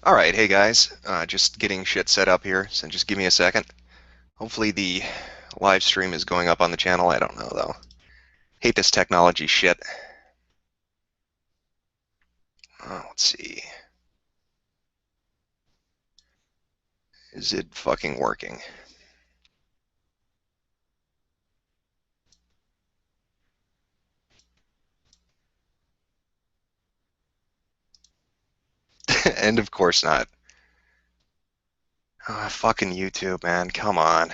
Alright, hey guys, just getting shit set up here, so just give me a second. Hopefully the live stream is going up on the channel, I don't know though. Hate this technology shit. Let's see. Is it fucking working? And of course not. Fucking YouTube, man, come on.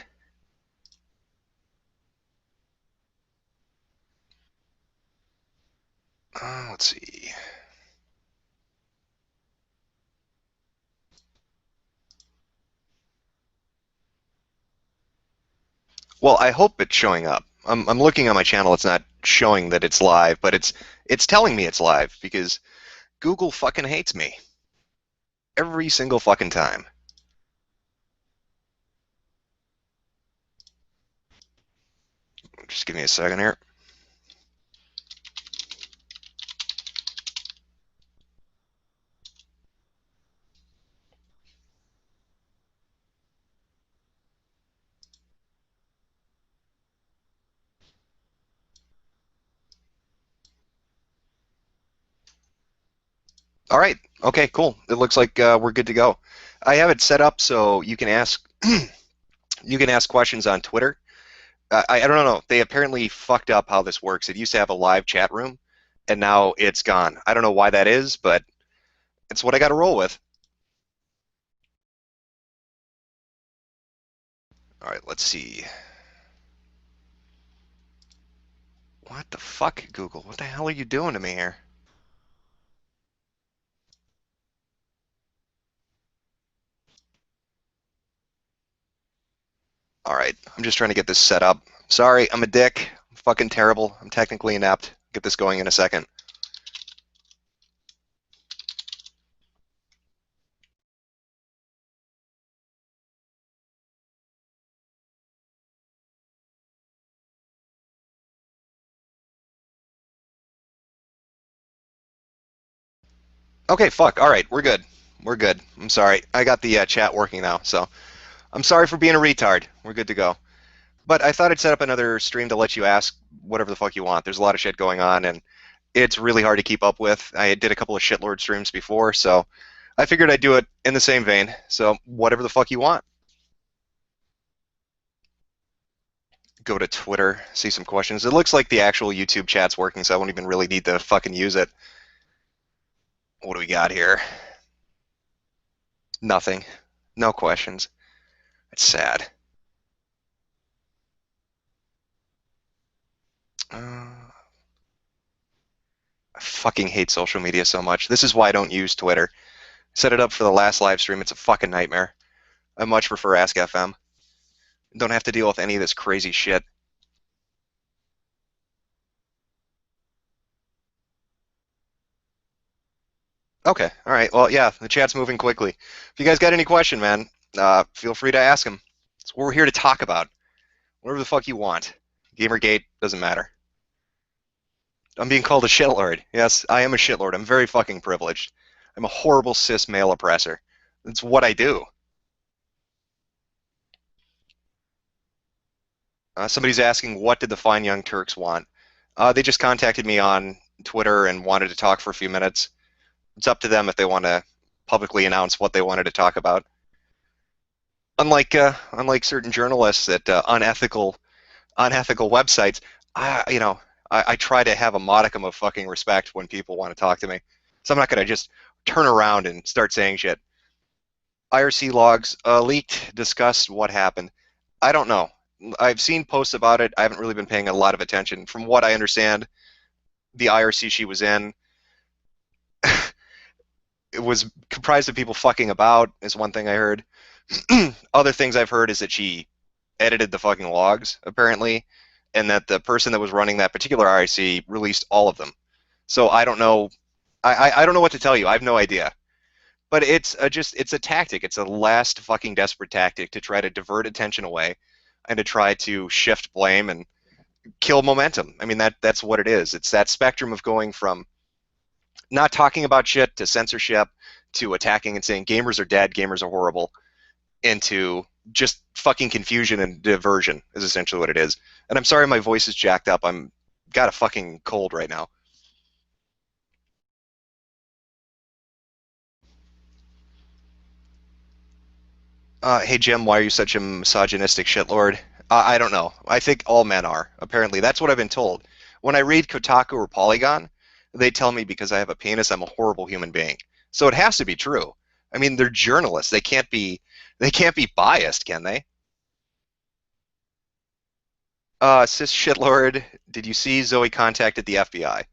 Let's see. Well, I hope it's showing up. I'm looking on my channel, it's not showing that it's live, but it's telling me it's live because Google fucking hates me. Every single fucking time. Just give me a second here. All right. Okay, cool. It looks like we're good to go. I have it set up so you can ask you can ask questions on Twitter. I don't know. They apparently fucked up how this works. It used to have a live chat room, and now it's gone. I don't know why that is, but it's what I got to roll with. All right, let's see. What the fuck, Google? What the hell are you doing to me here? All right, I'm just trying to get this set up. Sorry, I'm a dick. I'm fucking terrible. I'm technically inept. Get this going in a second. Okay, fuck. All right, we're good. We're good. I'm sorry. I got the chat working now, so I'm sorry for being a retard. We're good to go. But I thought I'd set up another stream to let you ask whatever the fuck you want. There's a lot of shit going on, and it's really hard to keep up with. I did a couple of shitlord streams before, so I figured I'd do it in the same vein. So whatever the fuck you want. Go to Twitter, see some questions. It looks like the actual YouTube chat's working, so I won't even really need to fucking use it. What do we got here? Nothing. No questions. It's sad. I fucking hate social media so much. This is why I don't use Twitter. Set it up for the last live stream. It's a fucking nightmare. I much prefer Ask FM. Don't have to deal with any of this crazy shit. Okay, all right. Well, yeah, the chat's moving quickly. If you guys got any question, man, feel free to ask them. It's what we're here to talk about. Whatever the fuck you want. Gamergate doesn't matter. I'm being called a shitlord. Yes, I am a shitlord. I'm very fucking privileged. I'm a horrible cis male oppressor. That's what I do. Somebody's asking, what did the fine young Turks want? They just contacted me on Twitter and wanted to talk for a few minutes. It's up to them if they want to publicly announce what they wanted to talk about. Unlike certain journalists at unethical websites, I try to have a modicum of fucking respect when people want to talk to me. So I'm not gonna just turn around and start saying shit. IRC logs leaked, discussed what happened. I don't know. I've seen posts about it. I haven't really been paying a lot of attention. From what I understand, the IRC she was in, it was comprised of people fucking about, is one thing I heard. Other things I've heard is that she edited the fucking logs, apparently, and that the person that was running that particular IRC released all of them. So I don't know. I don't know what to tell you. I have no idea. But it's a tactic. It's a last fucking desperate tactic to try to divert attention away and to try to shift blame and kill momentum. I mean, that's what it is. It's that spectrum of going from not talking about shit to censorship to attacking and saying gamers are dead, gamers are horrible, into just fucking confusion and diversion is essentially what it is. And I'm sorry my voice is jacked up. I'm got a fucking cold right now. Hey Jim, why are you such a misogynistic shitlord? I don't know. I think all men are. Apparently, that's what I've been told. When I read Kotaku or Polygon, they tell me because I have a penis, I'm a horrible human being. So it has to be true. I mean, they're journalists. They can't be biased, can they? Cis shitlord, did you see Zoe contacted the FBI?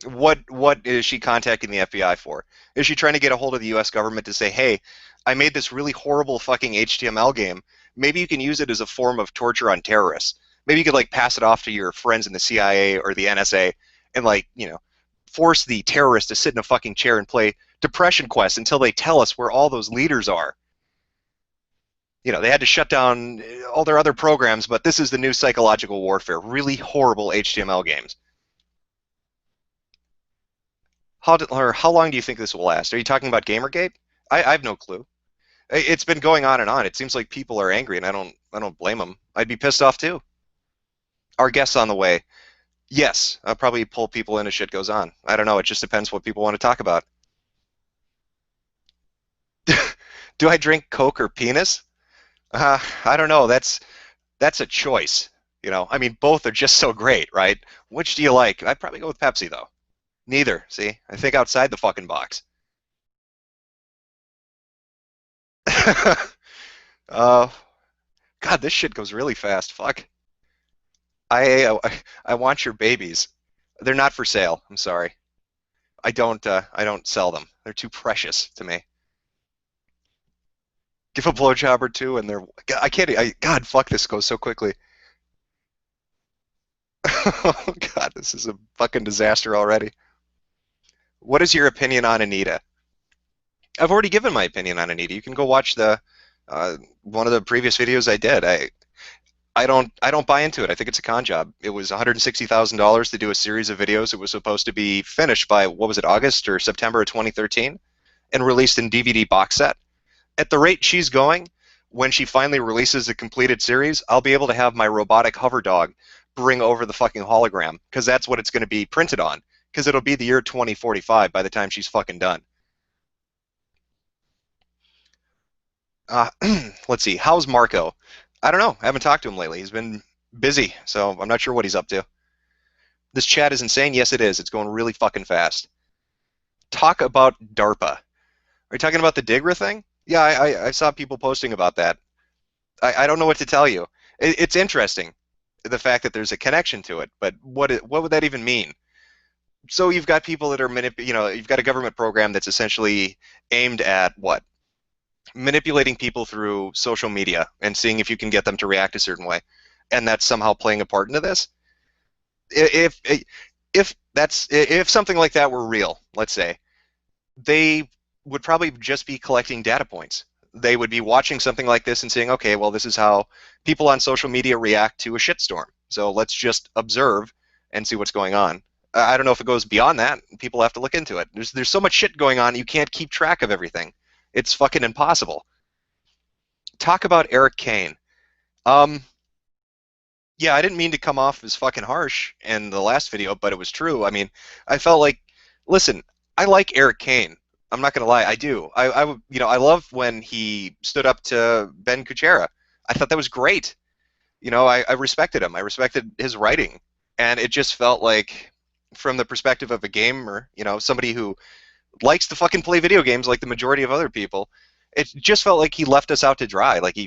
What is she contacting the FBI for? Is she trying to get a hold of the US government to say, "Hey, I made this really horrible fucking HTML game. Maybe you can use it as a form of torture on terrorists. Maybe you could like pass it off to your friends in the CIA or the NSA and like, force the terrorists to sit in a fucking chair and play Depression Quest until they tell us where all those leaders are." They had to shut down all their other programs, but this is the new psychological warfare. Really horrible HTML games. How long do you think this will last? Are you talking about Gamergate? I have no clue. It's been going on and on. It seems like people are angry, and I don't blame them. I'd be pissed off too. Our guest's on the way. Yes, I'll probably pull people in as shit goes on. I don't know. It just depends what people want to talk about. Do I drink Coke or penis? I don't know. That's a choice. I mean, both are just so great, right? Which do you like? I'd probably go with Pepsi though. Neither. See, I think outside the fucking box. uh, God, this shit goes really fast. Fuck. I want your babies. They're not for sale. I'm sorry. I don't sell them. They're too precious to me. Give a blowjob or two, and I can't. God, fuck, this goes so quickly. Oh God, this is a fucking disaster already. What is your opinion on Anita? I've already given my opinion on Anita. You can go watch the one of the previous videos I did. I don't buy into it. I think it's a con job. It was $160,000 to do a series of videos. It was supposed to be finished by what was it, August or September of 2013, and released in DVD box set. At the rate she's going, when she finally releases the completed series, I'll be able to have my robotic hover dog bring over the fucking hologram because that's what it's going to be printed on. Because it'll be the year 2045 by the time she's fucking done. Uh, let's see. How's Marco? I don't know. I haven't talked to him lately. He's been busy, so I'm not sure what he's up to. This chat is insane. Yes, it is. It's going really fucking fast. Talk about DARPA. Are you talking about the Digra thing? Yeah, I saw people posting about that. I don't know what to tell you. It's interesting, the fact that there's a connection to it, but what would that even mean? So you've got people that are you've got a government program that's essentially aimed at what? Manipulating people through social media and seeing if you can get them to react a certain way, and that's somehow playing a part into this. If if something like that were real, let's say, they would probably just be collecting data points. They would be watching something like this and saying, okay, well, this is how people on social media react to a shitstorm. So let's just observe and see what's going on. I don't know if it goes beyond that. People have to look into it. There's so much shit going on, you can't keep track of everything. It's fucking impossible. Talk about Eric Kane. Um, yeah, I didn't mean to come off as fucking harsh in the last video, but it was true. I mean, I felt like, listen, I like Eric Kane. I'm not gonna lie, I do. I love when he stood up to Ben Kuchera. I thought that was great. I respected him. I respected his writing, and it just felt like, from the perspective of a gamer, somebody who likes to fucking play video games like the majority of other people, it just felt like he left us out to dry. Like he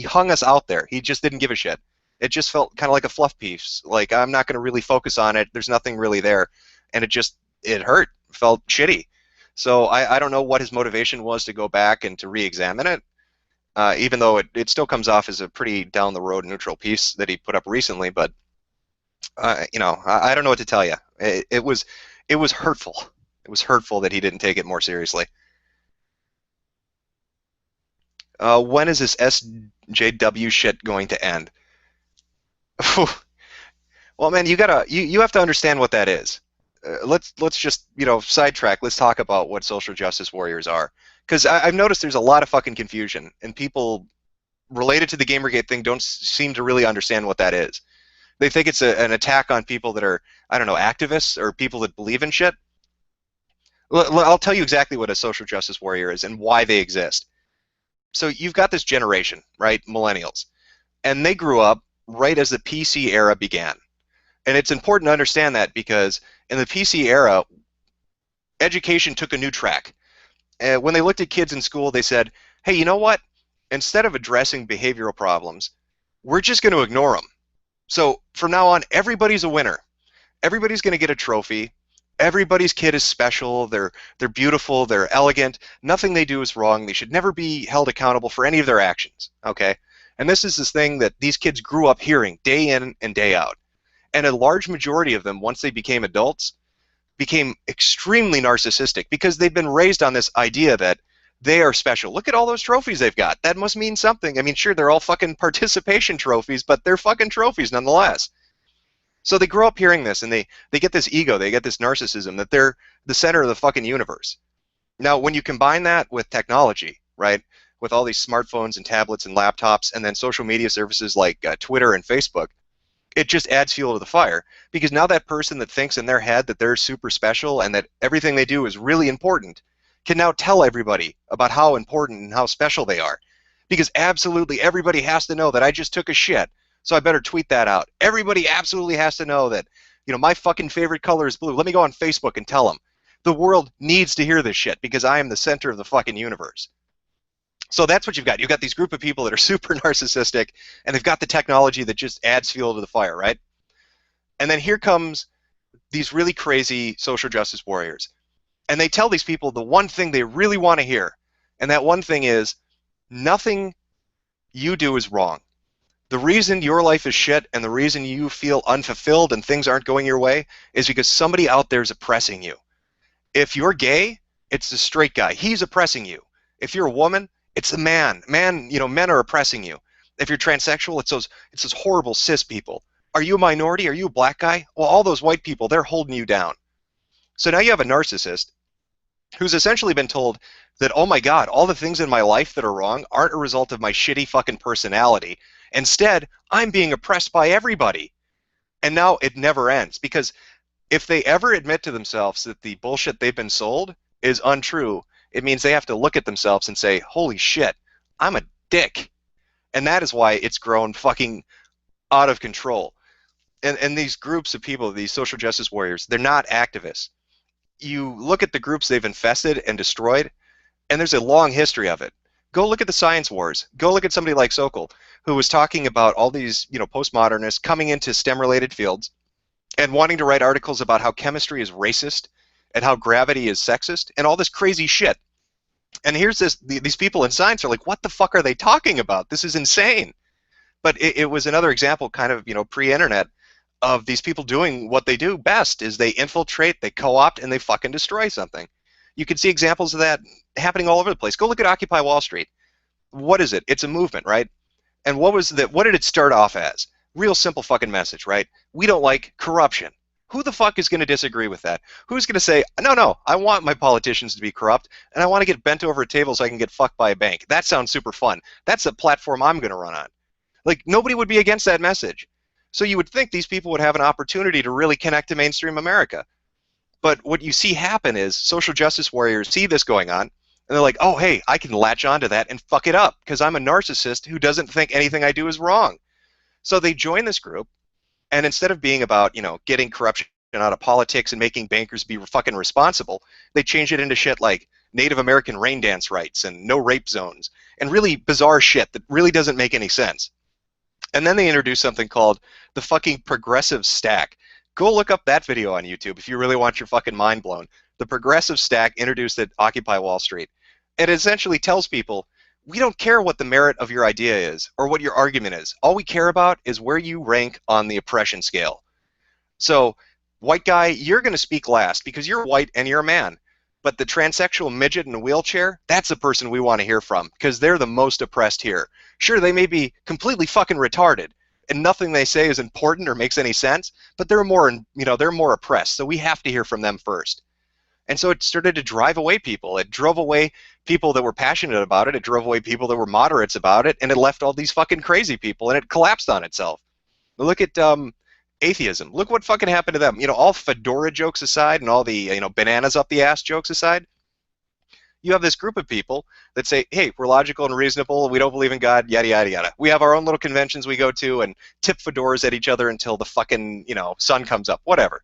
hung us out there. He just didn't give a shit. It just felt kind of like a fluff piece. Like, I'm not going to really focus on it. There's nothing really there, and it hurt. Felt shitty. So I don't know what his motivation was to go back and to re-examine it. Even though it still comes off as a pretty down the road neutral piece that he put up recently, but I don't know what to tell you. It was hurtful. It was hurtful that he didn't take it more seriously. When is this SJW shit going to end? Well, man, you have to understand what that is. let's just sidetrack. Let's talk about what social justice warriors are, because I've noticed there's a lot of fucking confusion, and people related to the Gamergate thing don't seem to really understand what that is. They think it's an attack on people that are, I don't know, activists or people that believe in shit. I'll tell you exactly what a social justice warrior is and why they exist. So you've got this generation, right, millennials, and they grew up right as the PC era began. And it's important to understand that because in the PC era, education took a new track. When they looked at kids in school, they said, hey, you know what? Instead of addressing behavioral problems, we're just going to ignore them. So from now on, everybody's a winner. Everybody's going to get a trophy. Everybody's kid is special. They're beautiful. They're elegant. Nothing they do is wrong. They should never be held accountable for any of their actions. Okay? And this is this thing that these kids grew up hearing day in and day out. And a large majority of them, once they became adults, became extremely narcissistic because they've been raised on this idea that they are special. Look at all those trophies they've got. That must mean something. I mean, sure, they're all fucking participation trophies, but they're fucking trophies nonetheless. So they grow up hearing this, and they get this ego, they get this narcissism that they're the center of the fucking universe. Now, when you combine that with technology, right, with all these smartphones and tablets and laptops, and then social media services like Twitter and Facebook, it just adds fuel to the fire, because now that person that thinks in their head that they're super special and that everything they do is really important can now tell everybody about how important and how special they are, because absolutely everybody has to know that I just took a shit, so I better tweet that out. Everybody absolutely has to know that, my fucking favorite color is blue. Let me go on Facebook and tell them. The world needs to hear this shit because I am the center of the fucking universe. So that's what you've got. You've got these group of people that are super narcissistic, and they've got the technology that just adds fuel to the fire, right? And then here comes these really crazy social justice warriors. And they tell these people the one thing they really want to hear. And that one thing is, nothing you do is wrong. The reason your life is shit and the reason you feel unfulfilled and things aren't going your way is because somebody out there is oppressing you. If you're gay, it's the straight guy. He's oppressing you. If you're a woman, it's a man. Men are oppressing you. If you're transsexual, it's those horrible cis people. Are you a minority? Are you a black guy? Well, all those white people, they're holding you down. So now you have a narcissist who's essentially been told that, oh my God, all the things in my life that are wrong aren't a result of my shitty fucking personality. Instead, I'm being oppressed by everybody. And now it never ends, because if they ever admit to themselves that the bullshit they've been sold is untrue, it means they have to look at themselves and say, holy shit, I'm a dick. And that is why it's grown fucking out of control. And these groups of people, these social justice warriors, they're not activists. You look at the groups they've infested and destroyed, and there's a long history of it. Go look at the science wars. Go look at somebody like Sokol, who was talking about all these, postmodernists coming into STEM-related fields and wanting to write articles about how chemistry is racist and how gravity is sexist and all this crazy shit. And here's these people in science are like, what the fuck are they talking about? This is insane. But it was another example, kind of, pre-internet, of these people doing what they do best, is they infiltrate, they co-opt, and they fucking destroy something. You can see examples of that happening all over the place. Go look at Occupy Wall Street. What is it? It's a movement, right? And what did it start off as? Real simple fucking message, right? We don't like corruption. Who the fuck is going to disagree with that? Who's going to say, no, I want my politicians to be corrupt, and I want to get bent over a table so I can get fucked by a bank? That sounds super fun. That's a platform I'm going to run on. Like, nobody would be against that message. So you would think these people would have an opportunity to really connect to mainstream America. But what you see happen is social justice warriors see this going on, and they're like, oh, hey, I can latch onto that and fuck it up because I'm a narcissist who doesn't think anything I do is wrong. So they join this group, and instead of being about, getting corruption out of politics and making bankers be fucking responsible, they change it into shit like Native American rain dance rights and no rape zones and really bizarre shit that really doesn't make any sense. And then they introduce something called the fucking progressive stack. Go look up that video on YouTube if you really want your fucking mind blown. The progressive stack introduced at Occupy Wall Street. It essentially tells people, we don't care what the merit of your idea is or what your argument is. All we care about is where you rank on the oppression scale. So, white guy, you're going to speak last because you're white and you're a man. But the transsexual midget in a wheelchair, that's the person we want to hear from because they're the most oppressed here. Sure, they may be completely fucking retarded, and nothing they say is important or makes any sense, but they're more, they're more oppressed, so we have to hear from them first. And so it started to drive away people. It drove away people that were passionate about it. It drove away people that were moderates about it, and it left all these fucking crazy people, and it collapsed on itself. Look at atheism. Look what fucking happened to them. All fedora jokes aside and all the bananas up the ass jokes aside, you have this group of people that say, hey, we're logical and reasonable, we don't believe in God, yada, yada, yada. We have our own little conventions we go to and tip fedoras at each other until the fucking, sun comes up, whatever.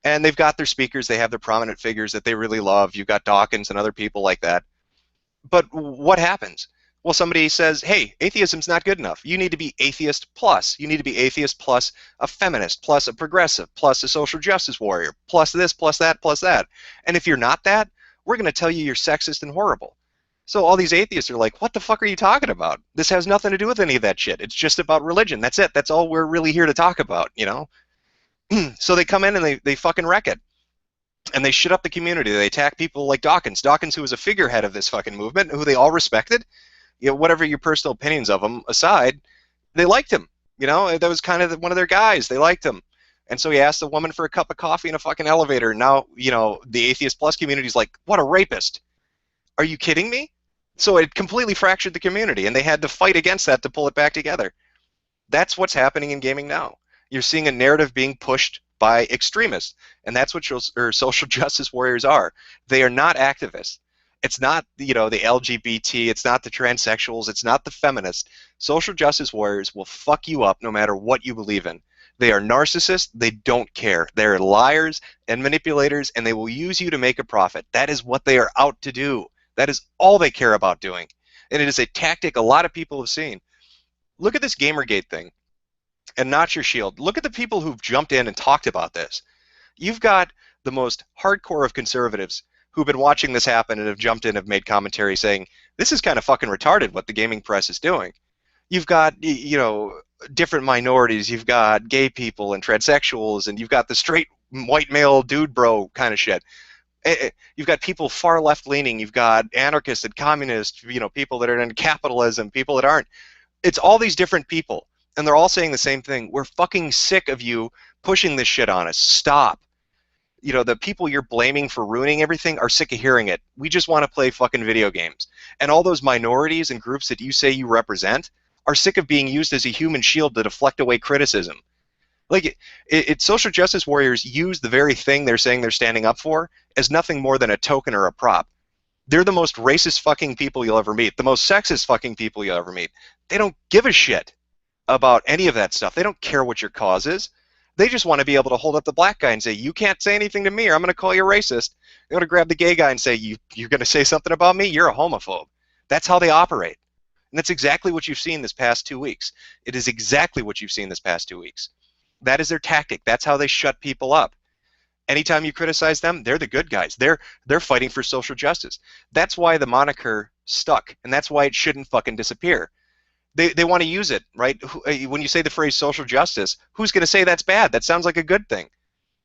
And they've got their speakers, they have their prominent figures that they really love. You've got Dawkins and other people like that. But what happens? Well, somebody says, hey, atheism's not good enough. You need to be atheist plus. You need to be atheist plus a feminist, plus a progressive, plus a social justice warrior, plus this, plus that, plus that. And if you're not that, we're going to tell you you're sexist and horrible. So all these atheists are like, what the fuck are you talking about? This has nothing to do with any of that shit. It's just about religion. That's it. That's all we're really here to talk about, So they come in and they fucking wreck it. And they shit up the community. They attack people like Dawkins. Dawkins, who was a figurehead of this fucking movement, who they all respected. Whatever your personal opinions of him aside, they liked him. That was kind of one of their guys. They liked him. And so he asked a woman for a cup of coffee in a fucking elevator. Now, the Atheist Plus community's like, what a rapist. Are you kidding me? So it completely fractured the community, and they had to fight against that to pull it back together. That's what's happening in gaming now. You're seeing a narrative being pushed by extremists, and that's what social justice warriors are. They are not activists. It's not, the LGBT, it's not the transsexuals, it's not the feminists. Social justice warriors will fuck you up no matter what you believe in. They are narcissists. They don't care. They're liars and manipulators, and they will use you to make a profit. That is what they are out to do. That is all they care about doing. And it is a tactic a lot of people have seen. Look at this Gamergate thing, and not your shield. Look at the people who've jumped in and talked about this. You've got the most hardcore of conservatives who've been watching this happen and have jumped in and have made commentary saying, this is kind of fucking retarded what the gaming press is doing. You've got, different minorities. You've got gay people and transsexuals, and you've got the straight white male dude bro kind of shit. You've got people far left-leaning. You've got anarchists and communists, people that are in capitalism, people that aren't. It's all these different people, and they're all saying the same thing. We're fucking sick of you pushing this shit on us. Stop. The people you're blaming for ruining everything are sick of hearing it. We just want to play fucking video games. And all those minorities and groups that you say you represent are sick of being used as a human shield to deflect away criticism. Like, social justice warriors use the very thing they're saying they're standing up for as nothing more than a token or a prop. They're the most racist fucking people you'll ever meet, the most sexist fucking people you'll ever meet. They don't give a shit about any of that stuff. They don't care what your cause is. They just want to be able to hold up the black guy and say, you can't say anything to me or I'm going to call you racist. They want to grab the gay guy and say, you're going to say something about me? You're a homophobe. That's how they operate. And that's exactly what you've seen this past 2 weeks. It is exactly what you've seen this past 2 weeks. That is their tactic. That's how they shut people up. Anytime you criticize them, they're the good guys. They're fighting for social justice. That's why the moniker stuck, and that's why it shouldn't fucking disappear. They want to use it, right? When you say the phrase social justice, who's going to say that's bad? That sounds like a good thing.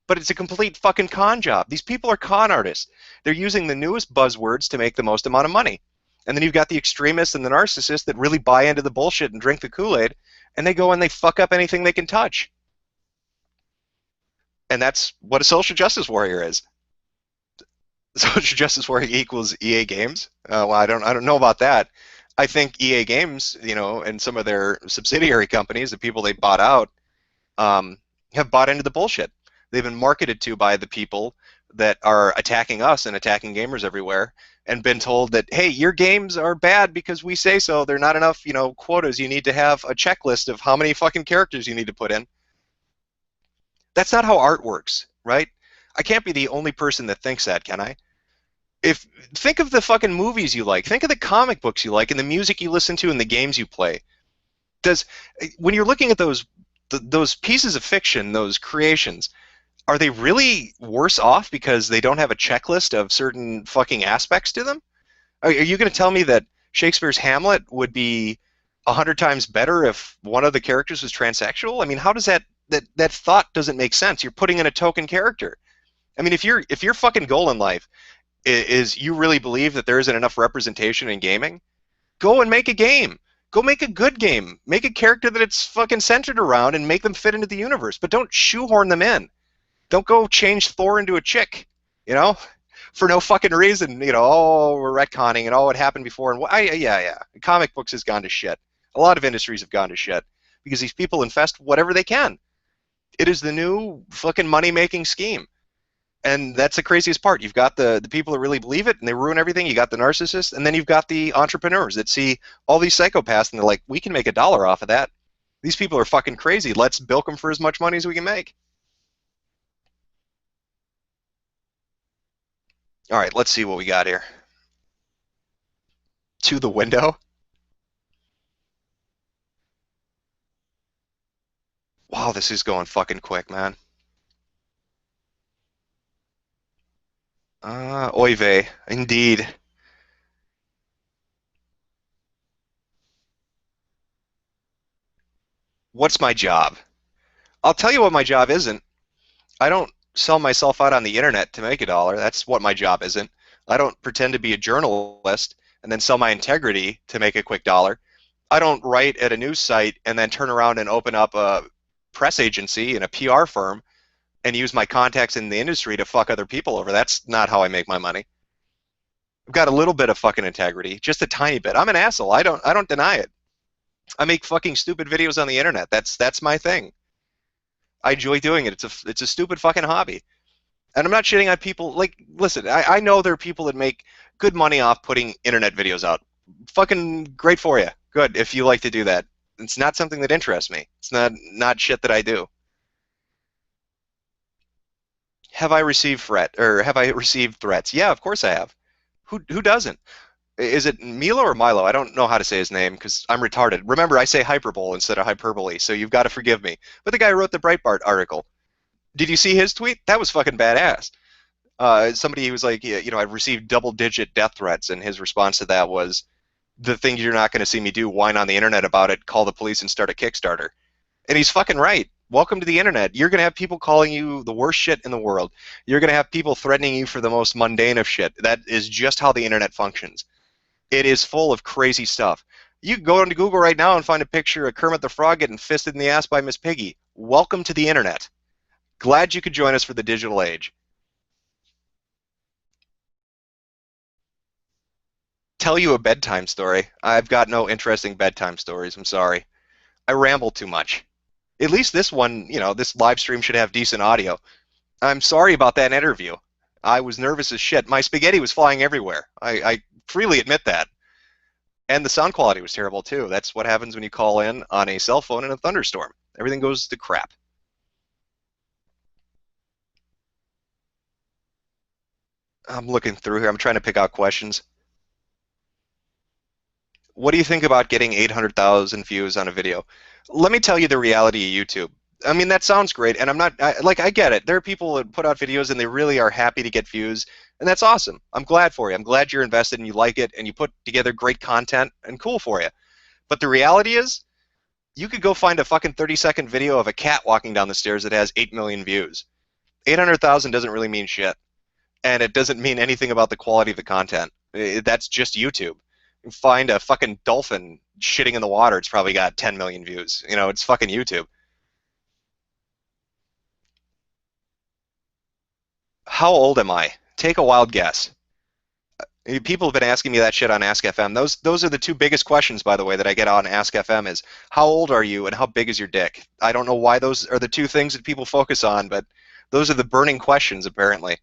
But it's a complete fucking con job. These people are con artists. They're using the newest buzzwords to make the most amount of money. And then you've got the extremists and the narcissists that really buy into the bullshit and drink the Kool-Aid, and they go and they fuck up anything they can touch. And that's what a social justice warrior is. Social justice warrior equals EA Games. Well, I don't know about that. I think EA Games, and some of their subsidiary companies, the people they bought out, have bought into the bullshit. They've been marketed to by the people that are attacking us and attacking gamers everywhere, and been told that, hey, your games are bad because we say so. There are not enough, quotas. You need to have a checklist of how many fucking characters you need to put in. That's not how art works, right? I can't be the only person that thinks that, can I? Think of the fucking movies you like. Think of the comic books you like and the music you listen to and the games you play. When you're looking at those pieces of fiction, those creations, are they really worse off because they don't have a checklist of certain fucking aspects to them? Are you going to tell me that Shakespeare's Hamlet would be 100 times better if one of the characters was transsexual? I mean, how does that thought doesn't make sense? You're putting in a token character. I mean, if your fucking goal in life is you really believe that there isn't enough representation in gaming, go and make a game. Go make a good game. Make a character that it's fucking centered around and make them fit into the universe. But don't shoehorn them in. Don't go change Thor into a chick, you know, for no fucking reason. You know, oh, we're retconning and oh, it happened before. And yeah. Comic books has gone to shit. A lot of industries have gone to shit because these people infest whatever they can. It is the new fucking money-making scheme. And that's the craziest part. You've got the people that really believe it and they ruin everything. You got the narcissists, and then you've got the entrepreneurs that see all these psychopaths and they're like, we can make $1 off of that. These people are fucking crazy. Let's bilk them for as much money as we can make. All right, let's see what we got here. To the window. Wow, this is going fucking quick, man. Oy vey, indeed. What's my job? I'll tell you what my job isn't. I don't sell myself out on the internet to make $1. That's what my job isn't. I don't pretend to be a journalist and then sell my integrity to make a quick dollar. I don't write at a news site and then turn around and open up a press agency and a PR firm and use my contacts in the industry to fuck other people over. That's not how I make my money. I've got a little bit of fucking integrity, just a tiny bit. I'm an asshole. I don't deny it. I make fucking stupid videos on the internet. That's my thing. I enjoy doing it. It's a stupid fucking hobby. And I'm not shitting on people. Like, listen, I know there are people that make good money off putting internet videos out. Fucking great for you. Good if you like to do that. It's not something that interests me. It's not shit that I do. Have I received threats? Yeah, of course I have. Who doesn't? Is it Milo or Milo? I don't know how to say his name because I'm retarded. Remember, I say hyperbole instead of hyperbole, so you've got to forgive me. But the guy who wrote the Breitbart article, did you see his tweet? That was fucking badass. Somebody was like, yeah, I've received double-digit death threats, and his response to that was, the thing you're not going to see me do, whine on the internet about it, call the police and start a Kickstarter. And he's fucking right. Welcome to the internet. You're going to have people calling you the worst shit in the world. You're going to have people threatening you for the most mundane of shit. That is just how the internet functions. It is full of crazy stuff. You can go into Google right now and find a picture of Kermit the Frog getting fisted in the ass by Miss Piggy. Welcome to the internet. Glad you could join us for the digital age. Tell you a bedtime story. I've got no interesting bedtime stories. I'm sorry. I ramble too much. At least this one, this live stream should have decent audio. I'm sorry about that interview. I was nervous as shit. My spaghetti was flying everywhere. I freely admit that. And the sound quality was terrible too. That's what happens when you call in on a cell phone in a thunderstorm. Everything goes to crap. I'm looking through here. I'm trying to pick out questions. What do you think about getting 800,000 views on a video? Let me tell you the reality of YouTube. I mean, that sounds great, and I get it. There are people that put out videos and they really are happy to get views, and that's awesome. I'm glad for you. I'm glad you're invested and you like it and you put together great content, and cool for you. But the reality is, you could go find a fucking 30-second video of a cat walking down the stairs that has 8 million views. 800,000 doesn't really mean shit, and it doesn't mean anything about the quality of the content. That's just YouTube. Find a fucking dolphin shitting in the water, it's probably got 10 million views. It's fucking YouTube. How old am I? Take a wild guess. People have been asking me that shit on Ask FM. Those are the two biggest questions, by the way, that I get on Ask FM is, how old are you and how big is your dick? I don't know why those are the two things that people focus on, but those are the burning questions, apparently.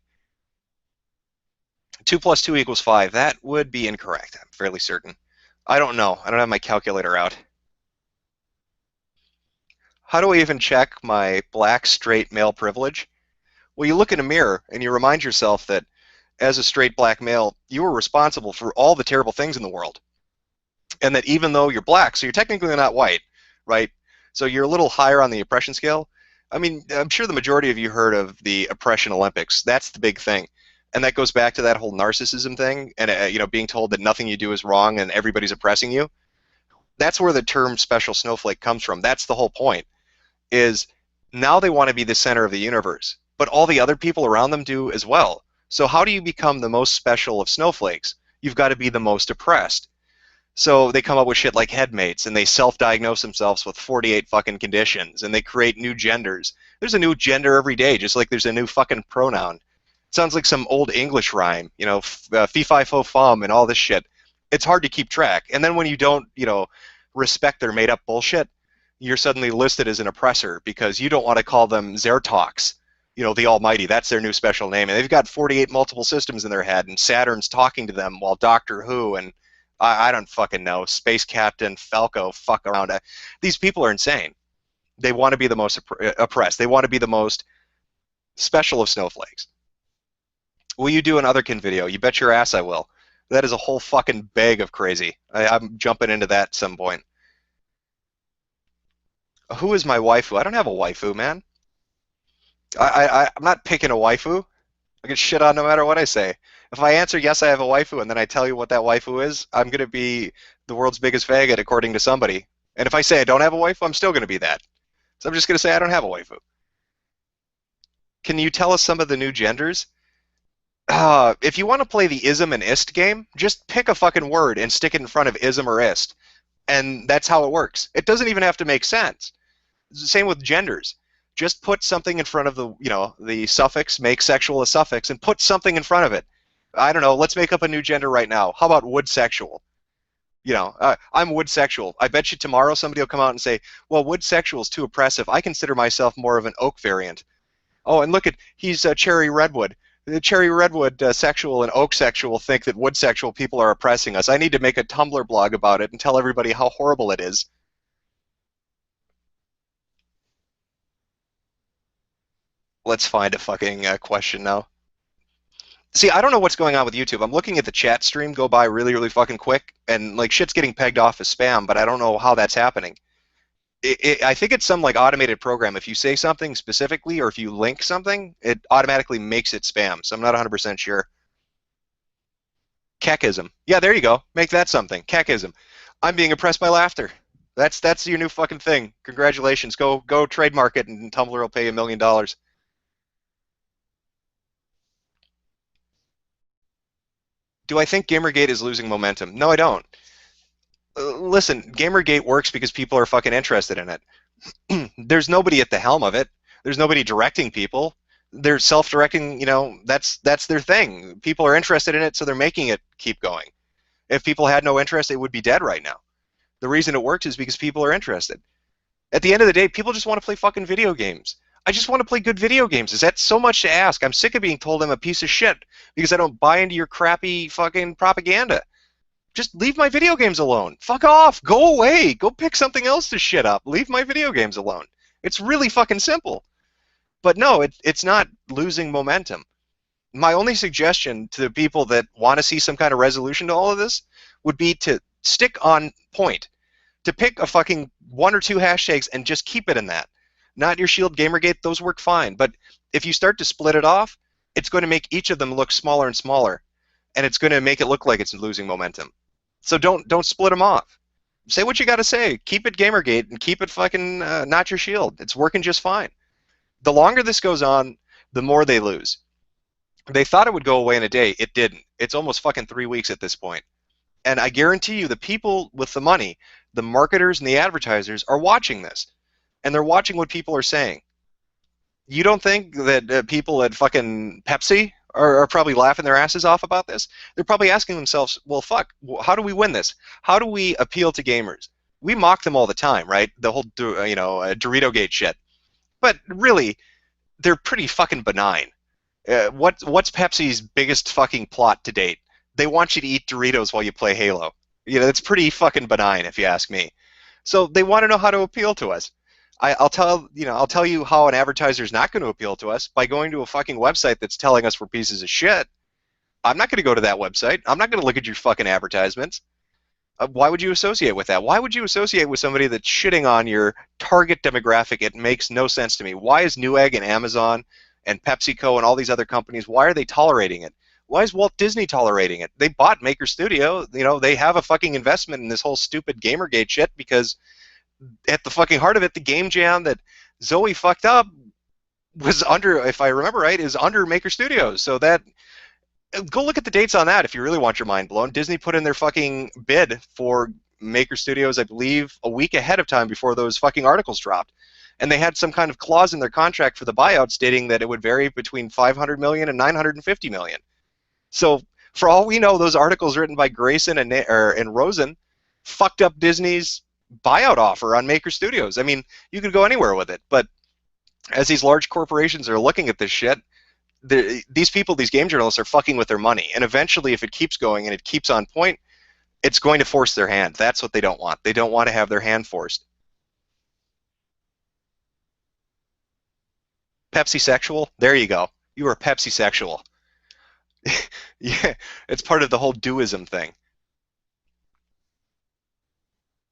2 plus 2 equals 5. That would be incorrect, I'm fairly certain. I don't know. I don't have my calculator out. How do I even check my black, straight male privilege? Well, you look in a mirror and you remind yourself that as a straight black male, you are responsible for all the terrible things in the world. And that even though you're black, so you're technically not white, right? So you're a little higher on the oppression scale. I mean, I'm sure the majority of you heard of the oppression Olympics. That's the big thing. And that goes back to that whole narcissism thing and, being told that nothing you do is wrong and everybody's oppressing you. That's where the term special snowflake comes from. That's the whole point, is now they want to be the center of the universe, but all the other people around them do as well. So how do you become the most special of snowflakes? You've got to be the most oppressed. So they come up with shit like headmates, and they self-diagnose themselves with 48 fucking conditions, and they create new genders. There's a new gender every day, just like there's a new fucking pronoun. It sounds like some old English rhyme, fee fi fo fum and all this shit. It's hard to keep track. And then when you don't, respect their made-up bullshit, you're suddenly listed as an oppressor because you don't want to call them Zertox, the Almighty. That's their new special name. And they've got 48 multiple systems in their head, and Saturn's talking to them while Doctor Who and I don't fucking know, Space Captain Falco fuck around. These people are insane. They want to be the most oppressed. They want to be the most special of snowflakes. Will you do an Otherkin video? You bet your ass I will. That is a whole fucking bag of crazy. I'm jumping into that at some point. Who is my waifu? I don't have a waifu, man. I'm not picking a waifu. I get shit on no matter what I say. If I answer yes, I have a waifu, and then I tell you what that waifu is, I'm going to be the world's biggest faggot according to somebody. And if I say I don't have a waifu, I'm still going to be that. So I'm just going to say I don't have a waifu. Can you tell us some of the new genders? If you want to play the ism and ist game, just pick a fucking word and stick it in front of ism or ist. And that's how it works. It doesn't even have to make sense. It's the same with genders. Just put something in front of the suffix, make sexual a suffix, and put something in front of it. I don't know, let's make up a new gender right now. How about wood sexual? I'm wood sexual. I bet you tomorrow somebody will come out and say, well, wood sexual is too oppressive. I consider myself more of an oak variant. Oh, and look he's cherry redwood. The cherry redwood sexual and oak sexual think that wood sexual people are oppressing us. I need to make a Tumblr blog about it and tell everybody how horrible it is. Let's find a fucking question now. See, I don't know what's going on with YouTube. I'm looking at the chat stream go by really, really fucking quick, and like shit's getting pegged off as spam, but I don't know how that's happening. I think it's some like automated program. If you say something specifically or if you link something, it automatically makes it spam. So I'm not 100% sure. Kekism. Yeah, there you go. Make that something. Kekism. I'm being oppressed by laughter. That's your new fucking thing. Congratulations. Go trademark it, and Tumblr will pay you $1 million. Do I think Gamergate is losing momentum? No, I don't. Listen, Gamergate works because people are fucking interested in it. There's nobody at the helm of it. There's nobody directing people. They're self-directing, that's their thing. People are interested in it, so they're making it keep going. If people had no interest, it would be dead right now. The reason it works is because people are interested. At the end of the day, people just want to play fucking video games. I just want to play good video games. Is that so much to ask? I'm sick of being told I'm a piece of shit because I don't buy into your crappy fucking propaganda. Just leave my video games alone. Fuck off. Go away. Go pick something else to shit up. Leave my video games alone. It's really fucking simple. But no, it's not losing momentum. My only suggestion to the people that want to see some kind of resolution to all of this would be to stick on point. To pick a fucking 1 or 2 hashtags and just keep it in that. Not your Shield Gamergate, those work fine. But if you start to split it off, it's going to make each of them look smaller and smaller. And it's going to make it look like it's losing momentum. So don't split them off. Say what you got to say. Keep it Gamergate and keep it fucking not your Shield. It's working just fine. The longer this goes on, the more they lose. They thought it would go away in a day. It didn't. It's almost fucking 3 weeks at this point. And I guarantee you the people with the money, the marketers and the advertisers are watching this. And they're watching what people are saying. You don't think that people at fucking Pepsi are probably laughing their asses off about this? They're probably asking themselves, well, fuck, how do we win this? How do we appeal to gamers? We mock them all the time, right? The whole, Dorito Gate shit. But really, they're pretty fucking benign. What's Pepsi's biggest fucking plot to date? They want you to eat Doritos while you play Halo. It's pretty fucking benign, if you ask me. So they want to know how to appeal to us. I'll tell you how an advertiser is not going to appeal to us by going to a fucking website that's telling us we're pieces of shit. I'm not going to go to that website. I'm not going to look at your fucking advertisements. Why would you associate with that? Why would you associate with somebody that's shitting on your target demographic? It makes no sense to me. Why is Newegg and Amazon and PepsiCo and all these other companies, why are they tolerating it? Why is Walt Disney tolerating it? They bought Maker Studio. They have a fucking investment in this whole stupid Gamergate shit because at the fucking heart of it, the game jam that Zoe fucked up was under, if I remember right, is under Maker Studios. So that Go look at the dates on that if you really want your mind blown. Disney put in their fucking bid for Maker Studios, I believe, a week ahead of time before those fucking articles dropped. And they had some kind of clause in their contract for the buyout stating that it would vary between 500 million and 950 million. So for all we know, those articles written by Grayson and Rosen fucked up Disney's buyout offer on Maker Studios. I mean, you could go anywhere with it, but as these large corporations are looking at this shit, these people, these game journalists, are fucking with their money. And eventually, if it keeps going and it keeps on point, it's going to force their hand. That's what they don't want. They don't want to have their hand forced. Pepsi sexual? There you go. You are Pepsi sexual. Yeah, it's part of the whole doism thing.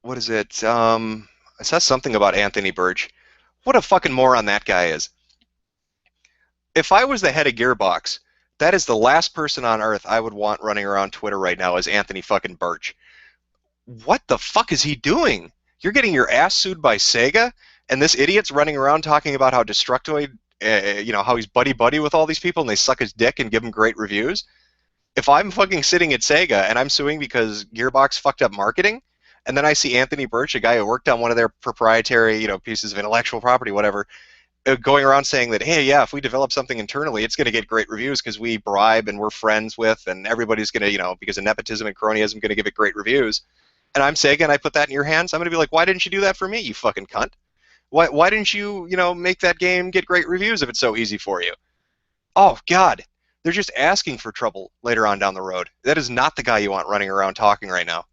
What is it? I saw something about Anthony Birch. What a fucking moron that guy is. If I was the head of Gearbox, that is the last person on earth I would want running around Twitter right now is Anthony fucking Birch. What the fuck is he doing? You're getting your ass sued by Sega, and this idiot's running around talking about how Destructoid, how he's buddy-buddy with all these people and they suck his dick and give him great reviews. If I'm fucking sitting at Sega and I'm suing because Gearbox fucked up marketing, and then I see Anthony Birch, a guy who worked on one of their proprietary, pieces of intellectual property, whatever, going around saying that, hey, yeah, if we develop something internally, it's going to get great reviews because we bribe and we're friends with, and everybody's going to, because of nepotism and cronyism, going to give it great reviews. And I'm Sega, and I put that in your hands. I'm going to be like, why didn't you do that for me, you fucking cunt? Why didn't you, make that game get great reviews if it's so easy for you? Oh, God. They're just asking for trouble later on down the road. That is not the guy you want running around talking right now.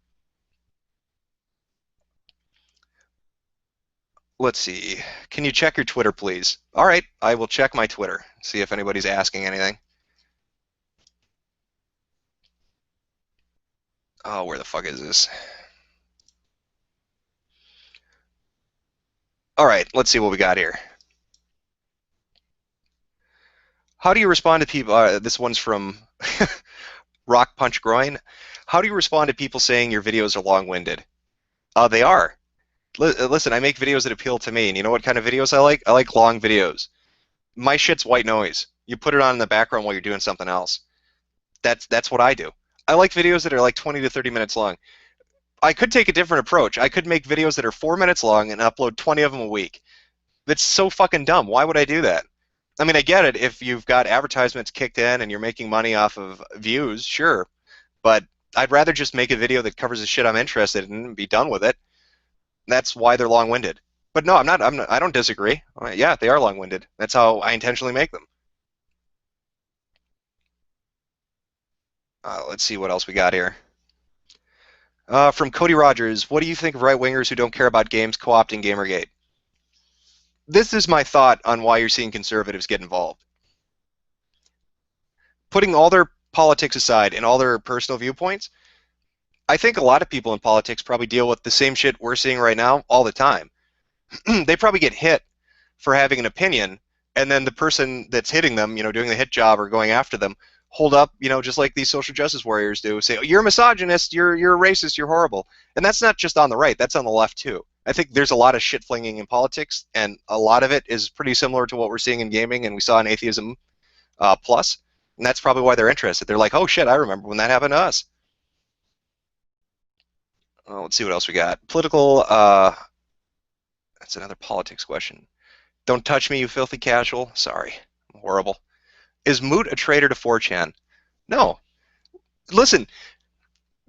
Let's see. Can you check your Twitter, please? All right, I will check my Twitter, see if anybody's asking anything. Oh, where the fuck is this? All right, let's see what we got here. How do you respond to people? This one's from Rock Punch Groin. How do you respond to people saying your videos are long-winded? They are. Listen, I make videos that appeal to me, and you know what kind of videos I like? I like long videos. My shit's white noise. You put it on in the background while you're doing something else. That's what I do. I like videos that are like 20 to 30 minutes long. I could take a different approach. I could make videos that are 4 minutes long and upload 20 of them a week. That's so fucking dumb. Why would I do that? I mean, I get it. If you've got advertisements kicked in and you're making money off of views, sure. But I'd rather just make a video that covers the shit I'm interested in and be done with it. That's why they're long-winded. But no, I don't disagree. Yeah, they are long-winded. That's how I intentionally make them. Let's see what else we got here. From Cody Rogers, what do you think of right-wingers who don't care about games co-opting Gamergate? This is my thought on why you're seeing conservatives get involved. Putting all their politics aside and all their personal viewpoints, I think a lot of people in politics probably deal with the same shit we're seeing right now all the time. They probably get hit for having an opinion, and then the person that's hitting them, doing the hit job or going after them, hold up, just like these social justice warriors do, say, oh, you're a misogynist, you're a racist, you're horrible. And that's not just on the right, that's on the left too. I think there's a lot of shit flinging in politics, and a lot of it is pretty similar to what we're seeing in gaming, and we saw in Atheism Plus, and that's probably why they're interested. They're like, oh shit, I remember when that happened to us. Let's see what else we got. Political, that's another politics question. Don't touch me, you filthy casual. Sorry, I'm horrible. Is Moot a traitor to 4chan? No. Listen,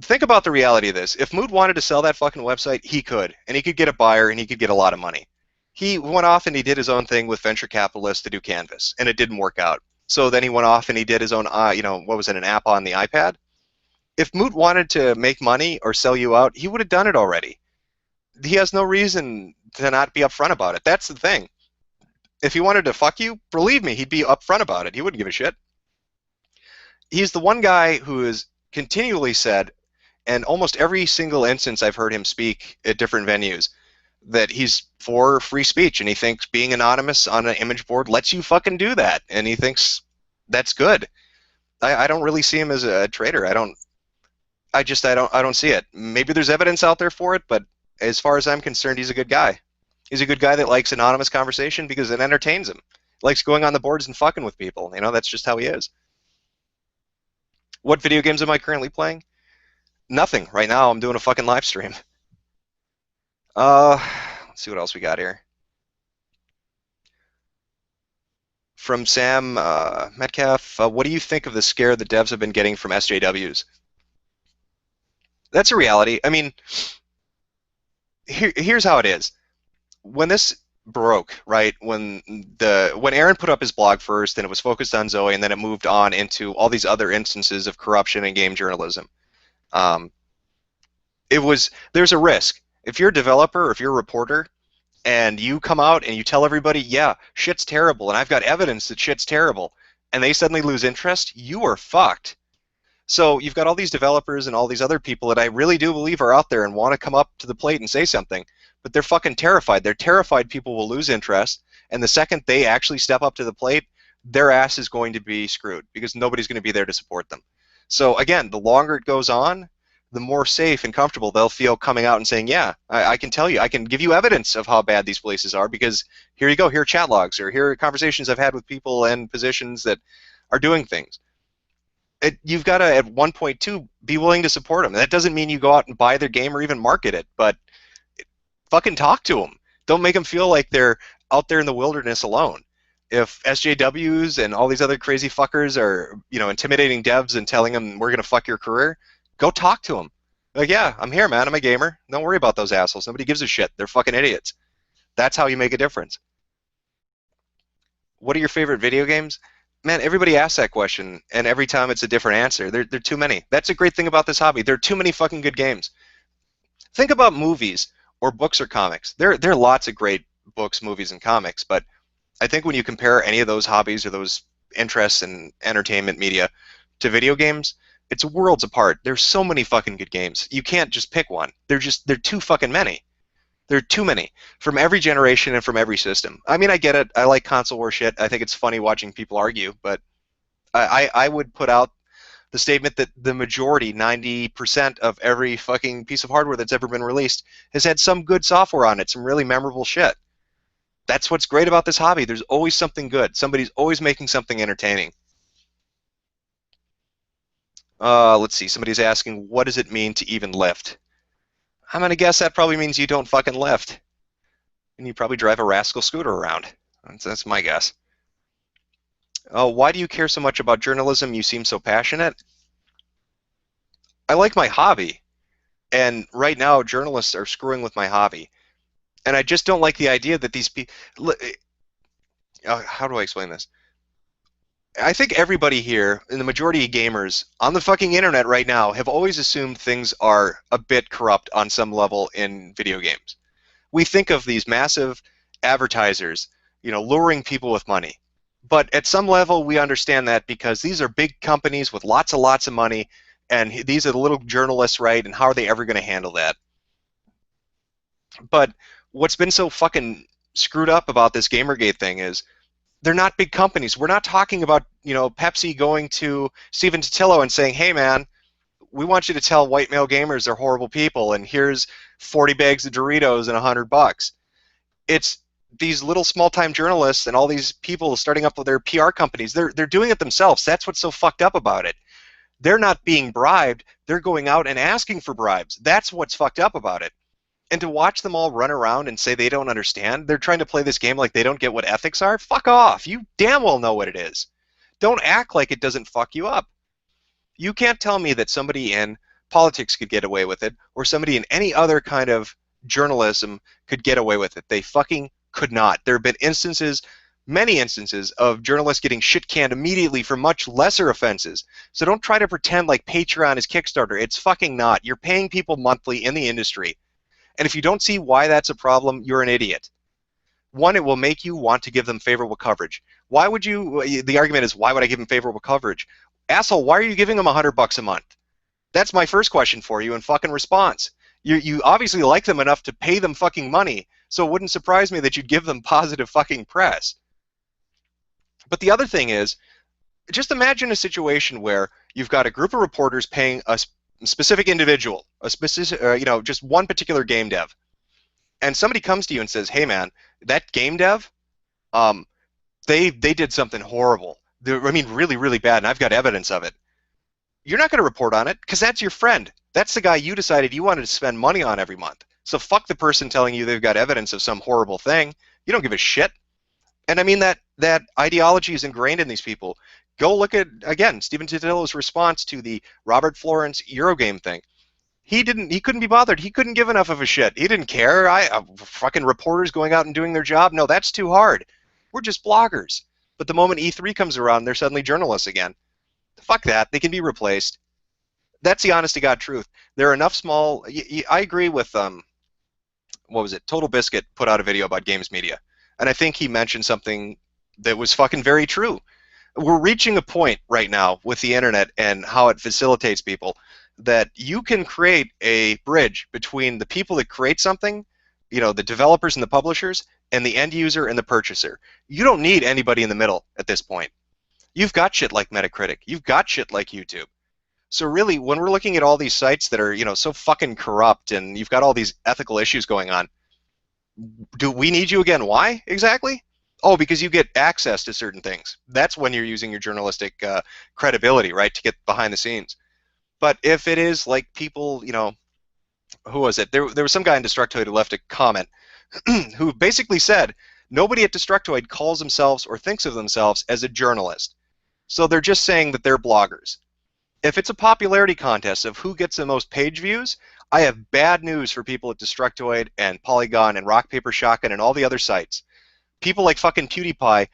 think about the reality of this. If Moot wanted to sell that fucking website, he could. And he could get a buyer, and he could get a lot of money. He went off and he did his own thing with venture capitalists to do Canvas, and it didn't work out. So then he went off and he did his own, what was it, an app on the iPad? If Moot wanted to make money or sell you out, he would have done it already. He has no reason to not be upfront about it. That's the thing. If he wanted to fuck you, believe me, he'd be upfront about it. He wouldn't give a shit. He's the one guy who has continually said, and almost every single instance I've heard him speak at different venues, that he's for free speech, and he thinks being anonymous on an image board lets you fucking do that, and he thinks that's good. I don't really see him as a traitor. I don't see it. Maybe there's evidence out there for it, but as far as I'm concerned, he's a good guy. He's a good guy that likes anonymous conversation because it entertains him. Likes going on the boards and fucking with people. That's just how he is. What video games am I currently playing? Nothing. Right now, I'm doing a fucking live stream. Uh, let's see what else we got here. From Sam Metcalf, what do you think of the scare the devs have been getting from SJWs? That's a reality. I mean, here's how it is. When this broke, right? When Aaron put up his blog first, and it was focused on Zoe, and then it moved on into all these other instances of corruption in game journalism. Um, there's a risk if you're a developer or if you're a reporter and you come out and you tell everybody, yeah, shit's terrible, and I've got evidence that shit's terrible, and they suddenly lose interest, you are fucked. So you've got all these developers and all these other people that I really do believe are out there and want to come up to the plate and say something, but they're fucking terrified. They're terrified people will lose interest, and the second they actually step up to the plate, their ass is going to be screwed because nobody's going to be there to support them. So again, the longer it goes on, the more safe and comfortable they'll feel coming out and saying, yeah, I can tell you, I can give you evidence of how bad these places are because here you go, here are chat logs, or here are conversations I've had with people and positions that are doing things. You've got to, at 1.2, be willing to support them. That doesn't mean you go out and buy their game or even market it, but fucking talk to them. Don't make them feel like they're out there in the wilderness alone. If SJWs and all these other crazy fuckers are, intimidating devs and telling them we're going to fuck your career, go talk to them. Like, yeah, I'm here, man. I'm a gamer. Don't worry about those assholes. Nobody gives a shit. They're fucking idiots. That's how you make a difference. What are your favorite video games? Man, everybody asks that question, and every time it's a different answer. There are too many. That's a great thing about this hobby. There are too many fucking good games. Think about movies or books or comics. There are lots of great books, movies, and comics, but I think when you compare any of those hobbies or those interests in entertainment media to video games, it's worlds apart. There's so many fucking good games. You can't just pick one. They're too fucking many. There are too many from every generation and from every system. I mean, I get it. I like console war shit. I think it's funny watching people argue, but I would put out the statement that the majority, 90% of every fucking piece of hardware that's ever been released has had some good software on it, some really memorable shit. That's what's great about this hobby. There's always something good. Somebody's always making something entertaining. Let's see. Somebody's asking, what does it mean to even lift? I'm going to guess that probably means you don't fucking lift. And you probably drive a rascal scooter around. That's my guess. Why do you care so much about journalism? You seem so passionate. I like my hobby. And right now, journalists are screwing with my hobby. And I just don't like the idea that these people... how do I explain this? I think everybody here, and the majority of gamers on the fucking internet right now, have always assumed things are a bit corrupt on some level in video games. We think of these massive advertisers, luring people with money. But at some level, we understand that because these are big companies with lots of money, and these are the little journalists, right? And how are they ever going to handle that? But what's been so fucking screwed up about this Gamergate thing is they're not big companies. We're not talking about, Pepsi going to Steven Totillo and saying, hey, man, we want you to tell white male gamers they're horrible people, and here's 40 bags of Doritos and $100. It's these little small-time journalists and all these people starting up with their PR companies. They're doing it themselves. That's what's so fucked up about it. They're not being bribed. They're going out and asking for bribes. That's what's fucked up about it. And to watch them all run around and say they don't understand, they're trying to play this game like they don't get what ethics are, fuck off. You damn well know what it is. Don't act like it doesn't fuck you up. You can't tell me that somebody in politics could get away with it, or somebody in any other kind of journalism could get away with it. They fucking could not. There have been instances, many instances, of journalists getting shit-canned immediately for much lesser offenses. So don't try to pretend like Patreon is Kickstarter. It's fucking not. You're paying people monthly in the industry. And if you don't see why that's a problem, you're an idiot. One, it will make you want to give them favorable coverage. Why would you, the argument is, why would I give them favorable coverage? Asshole, why are you giving them $100 a month? That's my first question for you in fucking response. You obviously like them enough to pay them fucking money, so it wouldn't surprise me that you'd give them positive fucking press. But the other thing is, just imagine a situation where you've got a group of reporters paying a specific individual, a specific, just one particular game dev, and somebody comes to you and says, "Hey, man, that game dev, they did something horrible. I mean, really, really bad, and I've got evidence of it." you're not going to report on it because that's your friend. That's the guy you decided you wanted to spend money on every month. So fuck the person telling you they've got evidence of some horrible thing. You don't give a shit. And I mean that ideology is ingrained in these people. Go look at, again, Stephen Tottilo's response to the Robert Florence Eurogame thing. He couldn't be bothered. He couldn't give enough of a shit. He didn't care. Fucking reporters going out and doing their job. No, that's too hard. We're just bloggers. But the moment E3 comes around, they're suddenly journalists again. Fuck that. They can be replaced. That's the honest to God truth. There are enough small. I agree with what was it? Total Biscuit put out a video about games media, and I think he mentioned something that was fucking very true. We're reaching a point right now with the internet and how it facilitates people that you can create a bridge between the people that create something, the developers and the publishers, and the end user and the purchaser. You don't need anybody in the middle at this point. You've got shit like Metacritic. You've got shit like YouTube. So really, when we're looking at all these sites that are, so fucking corrupt and you've got all these ethical issues going on, do we need you again? Why exactly? Oh, because you get access to certain things. That's when you're using your journalistic credibility, right, to get behind the scenes. But if it is like people, who was it? There was some guy in Destructoid who left a comment who basically said, nobody at Destructoid calls themselves or thinks of themselves as a journalist. So they're just saying that they're bloggers. If it's a popularity contest of who gets the most page views, I have bad news for people at Destructoid and Polygon and Rock Paper Shotgun and all the other sites. People like fucking PewDiePie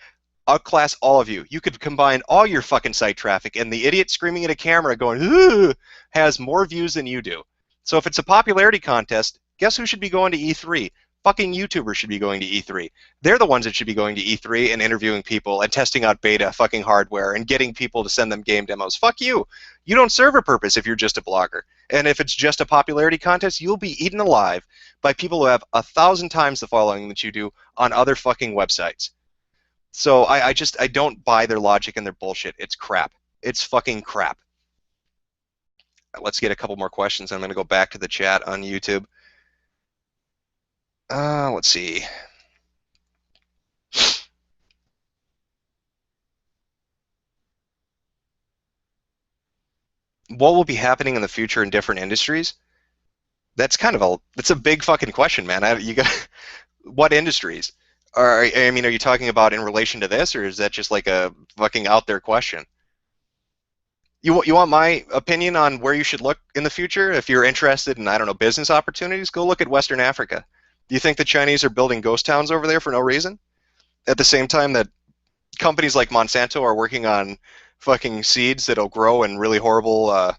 outclass all of you. You could combine all your fucking site traffic, and the idiot screaming at a camera going, "Ooh," has more views than you do. So if it's a popularity contest, guess who should be going to E3? Fucking YouTubers should be going to E3. They're the ones that should be going to E3 and interviewing people and testing out beta fucking hardware and getting people to send them game demos. Fuck you. You don't serve a purpose if you're just a blogger. And if it's just a popularity contest, you'll be eaten alive by people who have 1,000 times the following that you do on other fucking websites. So I don't buy their logic and their bullshit. It's crap. It's fucking crap. Let's get a couple more questions. I'm going to go back to the chat on YouTube. Let's see. What will be happening in the future in different industries? That's a big fucking question, man. You got what industries? Are you talking about in relation to this, or is that just like a fucking out there question? You want my opinion on where you should look in the future? If you're interested in, I don't know, business opportunities, go look at Western Africa. Do you think the Chinese are building ghost towns over there for no reason? At the same time that companies like Monsanto are working on fucking seeds that'll grow in really horrible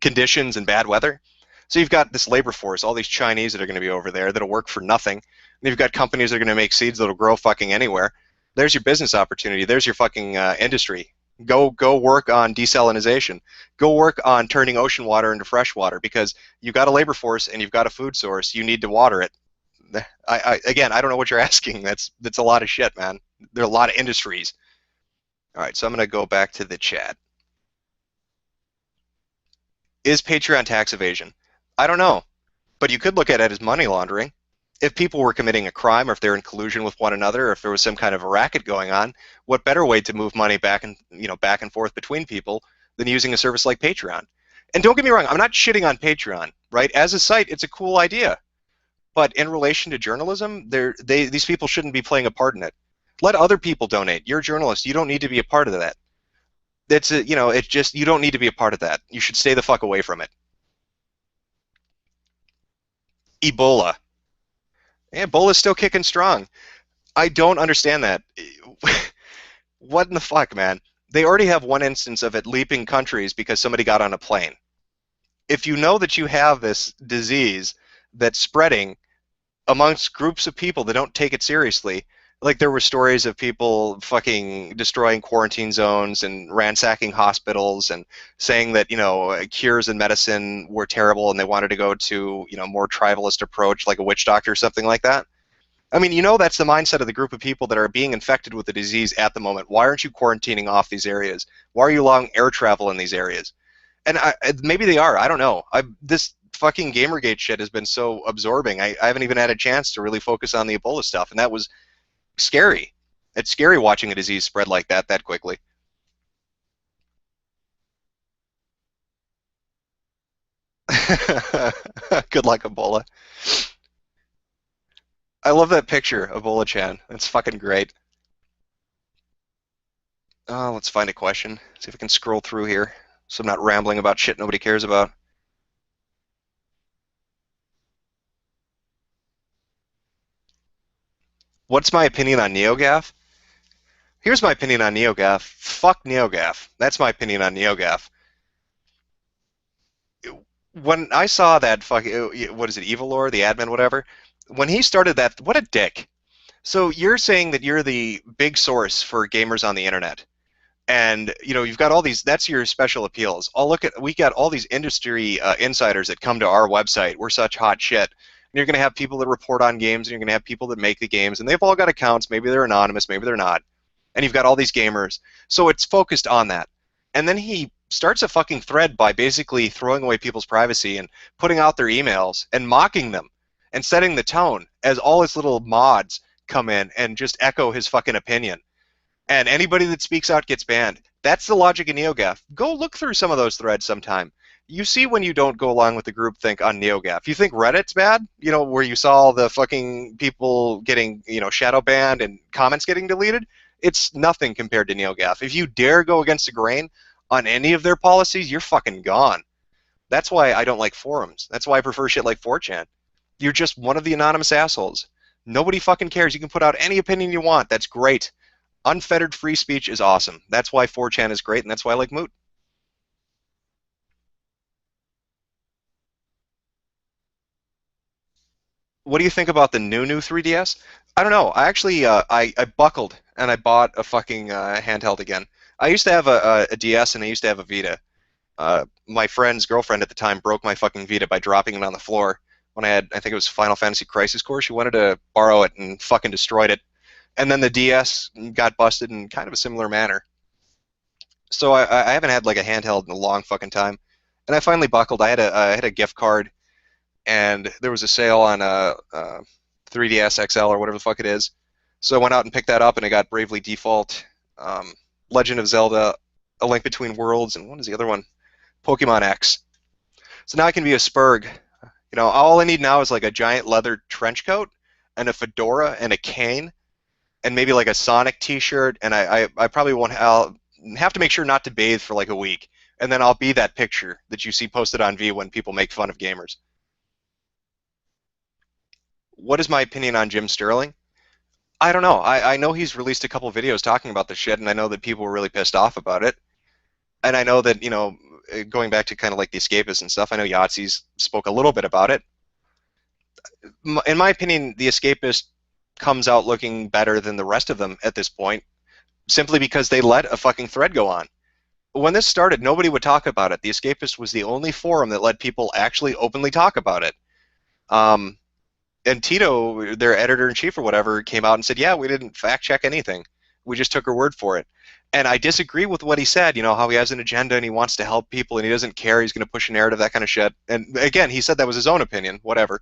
conditions and bad weather. So you've got this labor force, all these Chinese that are going to be over there that'll work for nothing. And you've got companies that are going to make seeds that'll grow fucking anywhere. There's your business opportunity. There's your fucking industry. Go work on desalinization. Go work on turning ocean water into fresh water, because you've got a labor force and you've got a food source. You need to water it. Again, I don't know what you're asking. That's a lot of shit, man. There are a lot of industries. All right, so I'm going to go back to the chat. Is Patreon tax evasion? I don't know, but you could look at it as money laundering. If people were committing a crime, or if they're in collusion with one another, or if there was some kind of a racket going on, what better way to move money back and forth between people than using a service like Patreon? And don't get me wrong, I'm not shitting on Patreon, right? As a site, it's a cool idea. But in relation to journalism, these people shouldn't be playing a part in it. Let other people donate. You're a journalist. You don't need to be a part of that. You don't need to be a part of that. You should stay the fuck away from it. Ebola. Yeah, Ebola's still kicking strong. I don't understand that. What in the fuck, man? They already have one instance of it leaping countries because somebody got on a plane. If you know that you have this disease that's spreading amongst groups of people that don't take it seriously, like there were stories of people fucking destroying quarantine zones and ransacking hospitals and saying that, cures and medicine were terrible and they wanted to go to, more tribalist approach, like a witch doctor or something like that. I mean, that's the mindset of the group of people that are being infected with the disease at the moment. Why aren't you quarantining off these areas? Why are you allowing air travel in these areas? And maybe they are. I don't know. This fucking Gamergate shit has been so absorbing. I haven't even had a chance to really focus on the Ebola stuff, and that was scary. It's scary watching a disease spread like that quickly. Good luck, Ebola. I love that picture, Ebola-chan. It's fucking great. Let's find a question. See if I can scroll through here, so I'm not rambling about shit nobody cares about. What's my opinion on NeoGAF? Here's my opinion on NeoGAF. Fuck NeoGAF. That's my opinion on NeoGAF. When I saw that fucking, what is it, Evilor, the admin, whatever, when he started that, what a dick. So you're saying that you're the big source for gamers on the internet. And you've got all these, that's your special appeals. We got all these industry insiders that come to our website. We're such hot shit. And you're going to have people that report on games, and you're going to have people that make the games, and they've all got accounts. Maybe they're anonymous, maybe they're not. And you've got all these gamers. So it's focused on that. And then he starts a fucking thread by basically throwing away people's privacy and putting out their emails and mocking them and setting the tone as all his little mods come in and just echo his fucking opinion. And anybody that speaks out gets banned. That's the logic of NeoGAF. Go look through some of those threads sometime. You see when you don't go along with the groupthink on NeoGAF. You think Reddit's bad? Where you saw all the fucking people getting, shadow banned and comments getting deleted? It's nothing compared to NeoGAF. If you dare go against the grain on any of their policies, you're fucking gone. That's why I don't like forums. That's why I prefer shit like 4chan. You're just one of the anonymous assholes. Nobody fucking cares. You can put out any opinion you want. That's great. Unfettered free speech is awesome. That's why 4chan is great, and that's why I like Moot. What do you think about the new 3DS? I don't know. I actually I buckled and I bought a fucking handheld again. I used to have a DS and I used to have a Vita. My friend's girlfriend at the time broke my fucking Vita by dropping it on the floor when I think it was Final Fantasy Crisis Core. She wanted to borrow it and fucking destroyed it. And then the DS got busted in kind of a similar manner. So I haven't had like a handheld in a long fucking time. And I finally buckled. I had a gift card, and there was a sale on a 3DS XL or whatever the fuck it is. So I went out and picked that up, and I got Bravely Default, Legend of Zelda, A Link Between Worlds, and what is the other one? Pokemon X. So now I can be a Spurg. All I need now is like a giant leather trench coat and a fedora and a cane and maybe like a Sonic T-shirt, and I probably won't. I'll have to make sure not to bathe for like a week, and then I'll be that picture that you see posted on V when people make fun of gamers. What is my opinion on Jim Sterling? I don't know. I know he's released a couple videos talking about the shit, and I know that people were really pissed off about it. And I know that, going back to kind of like the escapists and stuff, I know Yahtzee's spoke a little bit about it. In my opinion, the escapist comes out looking better than the rest of them at this point, simply because they let a fucking thread go on. When this started, nobody would talk about it. The Escapist was the only forum that let people actually openly talk about it. And Tito, their editor-in-chief or whatever, came out and said, yeah, we didn't fact-check anything. We just took her word for it. And I disagree with what he said, how he has an agenda and he wants to help people and he doesn't care, he's going to push a narrative, that kind of shit. And again, he said that was his own opinion, whatever.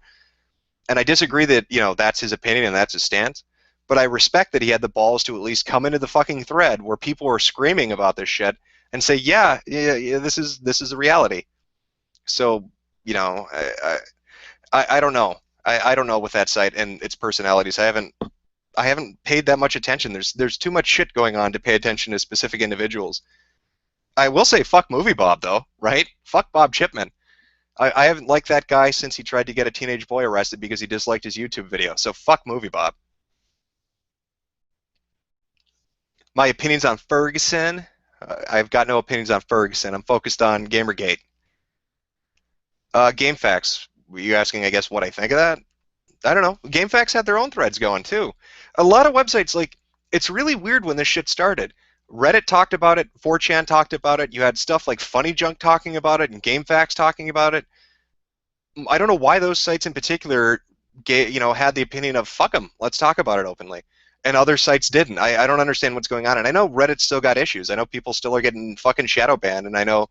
And I disagree that, that's his opinion and that's his stance. But I respect that he had the balls to at least come into the fucking thread where people were screaming about this shit and say, yeah, this is the reality. So, I don't know. I don't know with that site and its personalities. I haven't paid that much attention. There's too much shit going on to pay attention to specific individuals. I will say fuck Movie Bob though, right? Fuck Bob Chipman. I haven't liked that guy since he tried to get a teenage boy arrested because he disliked his YouTube video. So fuck Movie Bob. My opinions on Ferguson. I've got no opinions on Ferguson. I'm focused on Gamergate. GameFAQs. Were you asking, I guess, what I think of that? I don't know. GameFAQs had their own threads going, too. A lot of websites, it's really weird when this shit started. Reddit talked about it. 4chan talked about it. You had stuff like Funny Junk talking about it and GameFAQs talking about it. I don't know why those sites in particular, had the opinion of, fuck them, let's talk about it openly. And other sites didn't. I don't understand what's going on. And I know Reddit still got issues. I know people still are getting fucking shadow banned. And I know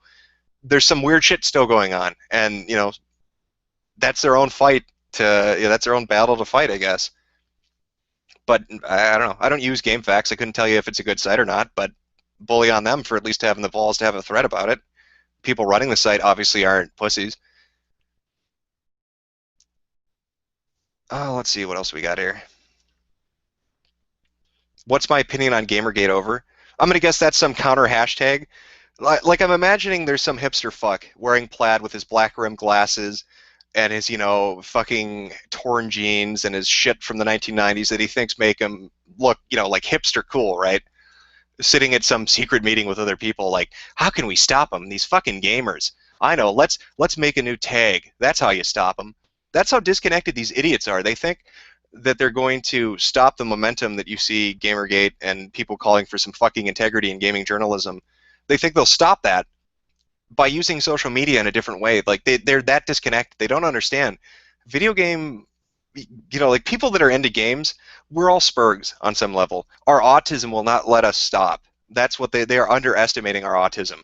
there's some weird shit still going on. And, that's their own fight that's their own battle to fight, I guess. But I don't know. I don't use GameFAQs. I couldn't tell you if it's a good site or not, but bully on them for at least having the balls to have a thread about it. People running the site obviously aren't pussies. Let's see what else we got here. What's my opinion on Gamergate over? I'm gonna guess that's some counter hashtag. Like I'm imagining there's some hipster fuck wearing plaid with his black rimmed glasses and his, fucking torn jeans and his shit from the 1990s that he thinks make him look, like hipster cool, right? Sitting at some secret meeting with other people, like, how can we stop them? These fucking gamers. I know. Let's make a new tag. That's how you stop them. That's how disconnected these idiots are. They think that they're going to stop the momentum that you see Gamergate and people calling for some fucking integrity in gaming journalism. They think they'll stop that by using social media in a different way. Like they're that disconnected. They don't understand. Video game, like people that are into games, we're all spurgs on some level. Our autism will not let us stop. That's what they are underestimating our autism.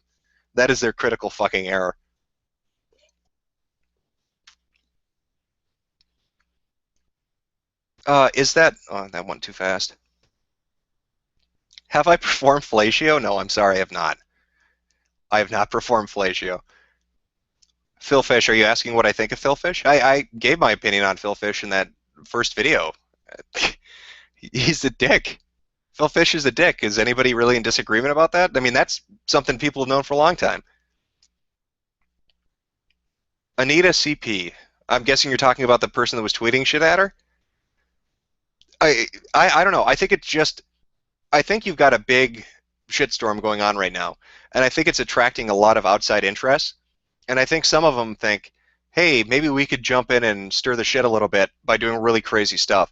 That is their critical fucking error. Is that? Oh, that went too fast. Have I performed fellatio? No, I'm sorry, I have not. I have not performed fellatio. Phil Fish, are you asking what I think of Phil Fish? I gave my opinion on Phil Fish in that first video. He's a dick. Phil Fish is a dick. Is anybody really in disagreement about that? I mean, that's something people have known for a long time. Anita CP. I'm guessing you're talking about the person that was tweeting shit at her? I don't know. I think you've got a big shitstorm going on right now, and I think it's attracting a lot of outside interests. And I think some of them think, hey, maybe we could jump in and stir the shit a little bit by doing really crazy stuff.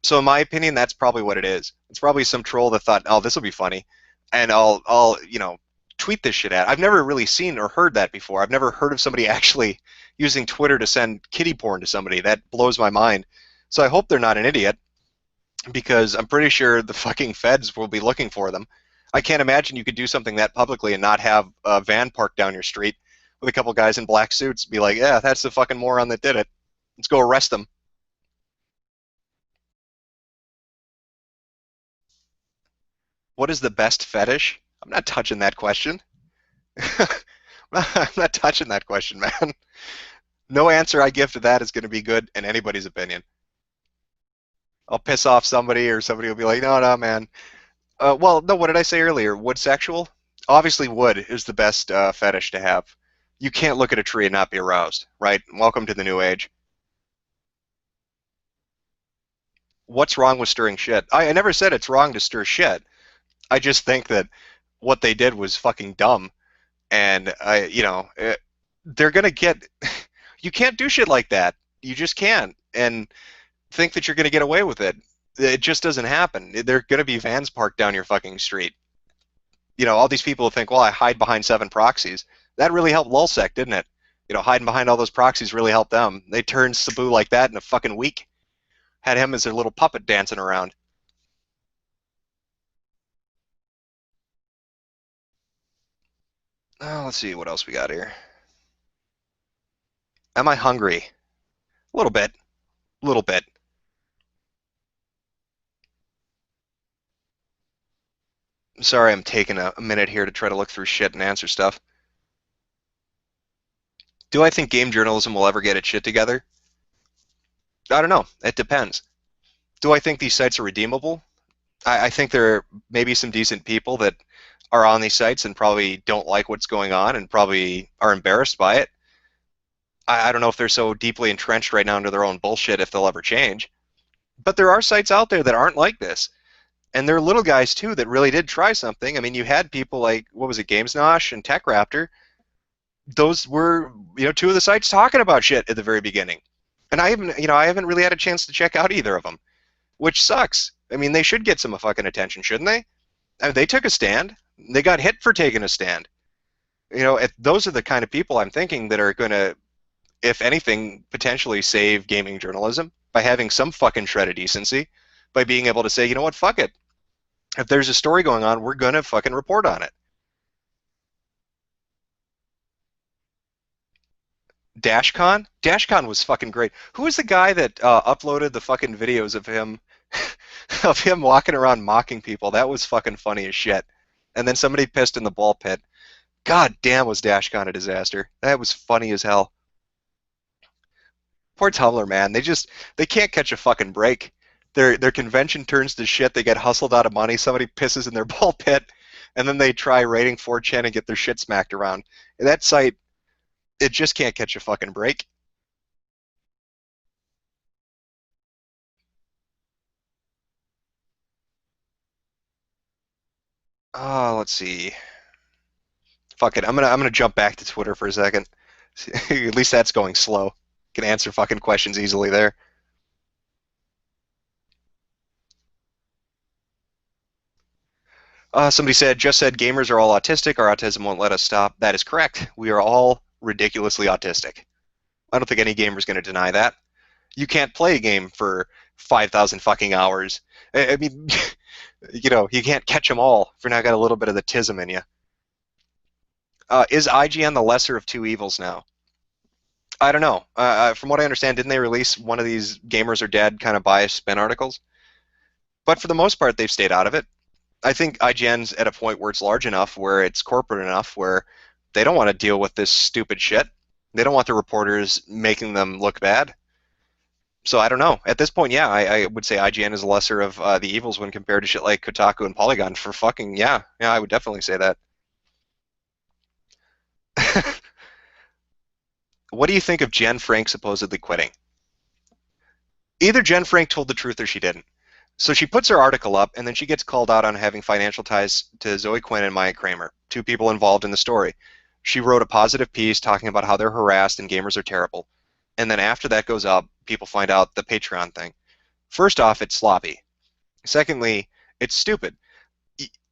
So in my opinion, that's probably what it is. It's probably some troll that thought, oh, this will be funny, and I'll tweet this shit at. I've never really seen or heard that before. I've never heard of somebody actually using Twitter to send kitty porn to somebody. That blows my mind. So I hope they're not an idiot, because I'm pretty sure the fucking feds will be looking for them. I can't imagine you could do something that publicly and not have a van parked down your street with a couple guys in black suits be like, yeah, that's the fucking moron that did it. Let's go arrest them. What is the best fetish? I'm not touching that question. I'm not touching that question, man. No answer I give to that is going to be good in anybody's opinion. I'll piss off somebody, or somebody will be like, no, no, man. Well, no, what did I say earlier? Wood sexual? Obviously, wood is the best fetish to have. You can't look at a tree and not be aroused, right? Welcome to the new age. What's wrong with stirring shit? I never said it's wrong to stir shit. I just think that what they did was fucking dumb, and they're gonna get. You can't do shit like that. You just can't, and think that you're gonna get away with it. It just doesn't happen. There are gonna be vans parked down your fucking street. All these people think, well, I hide behind 7 proxies. That really helped Lulsec, didn't it? Hiding behind all those proxies really helped them. They turned Sabu like that in a fucking week. Had him as their little puppet dancing around. Oh, let's see what else we got here. Am I hungry? A little bit. A little bit. Sorry, I'm taking a minute here to try to look through shit and answer stuff. Do I think game journalism will ever get its shit together? I don't know. It depends. Do I think these sites are redeemable? I think there are maybe some decent people that are on these sites and probably don't like what's going on and probably are embarrassed by it. I don't know if they're so deeply entrenched right now into their own bullshit if they'll ever change. But there are sites out there that aren't like this. And there are little guys too that really did try something. I mean, you had people like, what was it, GamesNosh and TechRaptor. Those were, two of the sites talking about shit at the very beginning. And I haven't really had a chance to check out either of them, which sucks. I mean, they should get some fucking attention, shouldn't they? I mean, they took a stand. They got hit for taking a stand. Those are the kind of people I'm thinking that are going to, if anything, potentially save gaming journalism by having some fucking shred of decency, by being able to say, you know what, fuck it. If there's a story going on, we're going to fucking report on it. DashCon? DashCon was fucking great. Who was the guy that uploaded the fucking videos of him of him walking around mocking people? That was fucking funny as shit. And then somebody pissed in the ball pit. God damn, was DashCon a disaster. That was funny as hell. Poor Tumblr, man. They can't catch a fucking break. Their convention turns to shit. They get hustled out of money. Somebody pisses in their ball pit, and then they try raiding 4chan and get their shit smacked around. That site, it just can't catch a fucking break. Oh, let's see. Fuck it. I'm gonna jump back to Twitter for a second. At least that's going slow. Can answer fucking questions easily there. Somebody just said gamers are all autistic. Our autism won't let us stop. That is correct. We are all ridiculously autistic. I don't think any gamer is going to deny that. You can't play a game for 5,000 fucking hours. I mean, you can't catch them all if you're not got a little bit of the tism in you. Is IGN the lesser of two evils now? I don't know. From what I understand, didn't they release one of these gamers are dead kind of biased spin articles? But for the most part, they've stayed out of it. I think IGN's at a point where it's large enough, where it's corporate enough, where they don't want to deal with this stupid shit. They don't want the reporters making them look bad. So I don't know. At this point, yeah, I would say IGN is the lesser of the evils when compared to shit like Kotaku and Polygon. For fucking yeah, I would definitely say that. What do you think of Jen Frank supposedly quitting? Either Jen Frank told the truth or she didn't. So she puts her article up, and then she gets called out on having financial ties to Zoe Quinn and Maya Kramer, two people involved in the story. She wrote a positive piece talking about how they're harassed and gamers are terrible. And then after that goes up, people find out the Patreon thing. First off, it's sloppy. Secondly, it's stupid.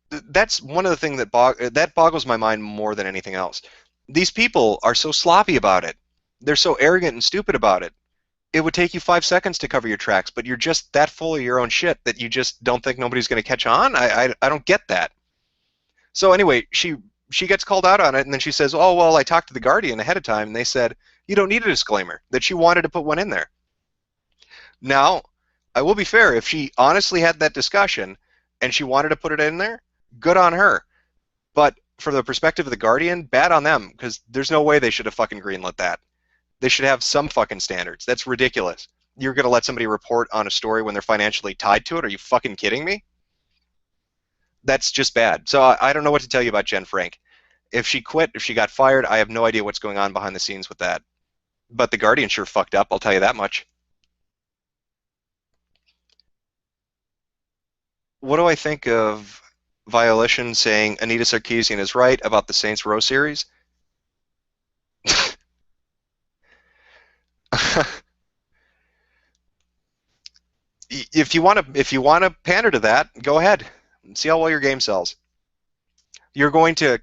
That's one of the things that boggles my mind more than anything else. These people are so sloppy about it. They're so arrogant and stupid about it. It would take you 5 seconds to cover your tracks, but you're just that full of your own shit that you just don't think nobody's going to catch on? I don't get that. So anyway, she gets called out on it, and then she says, oh, well, I talked to the Guardian ahead of time, and they said you don't need a disclaimer, that she wanted to put one in there. Now, I will be fair, if she honestly had that discussion and she wanted to put it in there, good on her. But from the perspective of the Guardian, bad on them, because there's no way they should have fucking greenlit that. They should have some fucking standards. That's ridiculous. You're going to let somebody report on a story when they're financially tied to it? Are you fucking kidding me? That's just bad. So I don't know what to tell you about Jen Frank. If she quit, if she got fired, I have no idea what's going on behind the scenes with that. But the Guardian sure fucked up, I'll tell you that much. What do I think of Violation saying Anita Sarkeesian is right about the Saints Row series? If you want to pander to that, go ahead. See how well your game sells. You're going to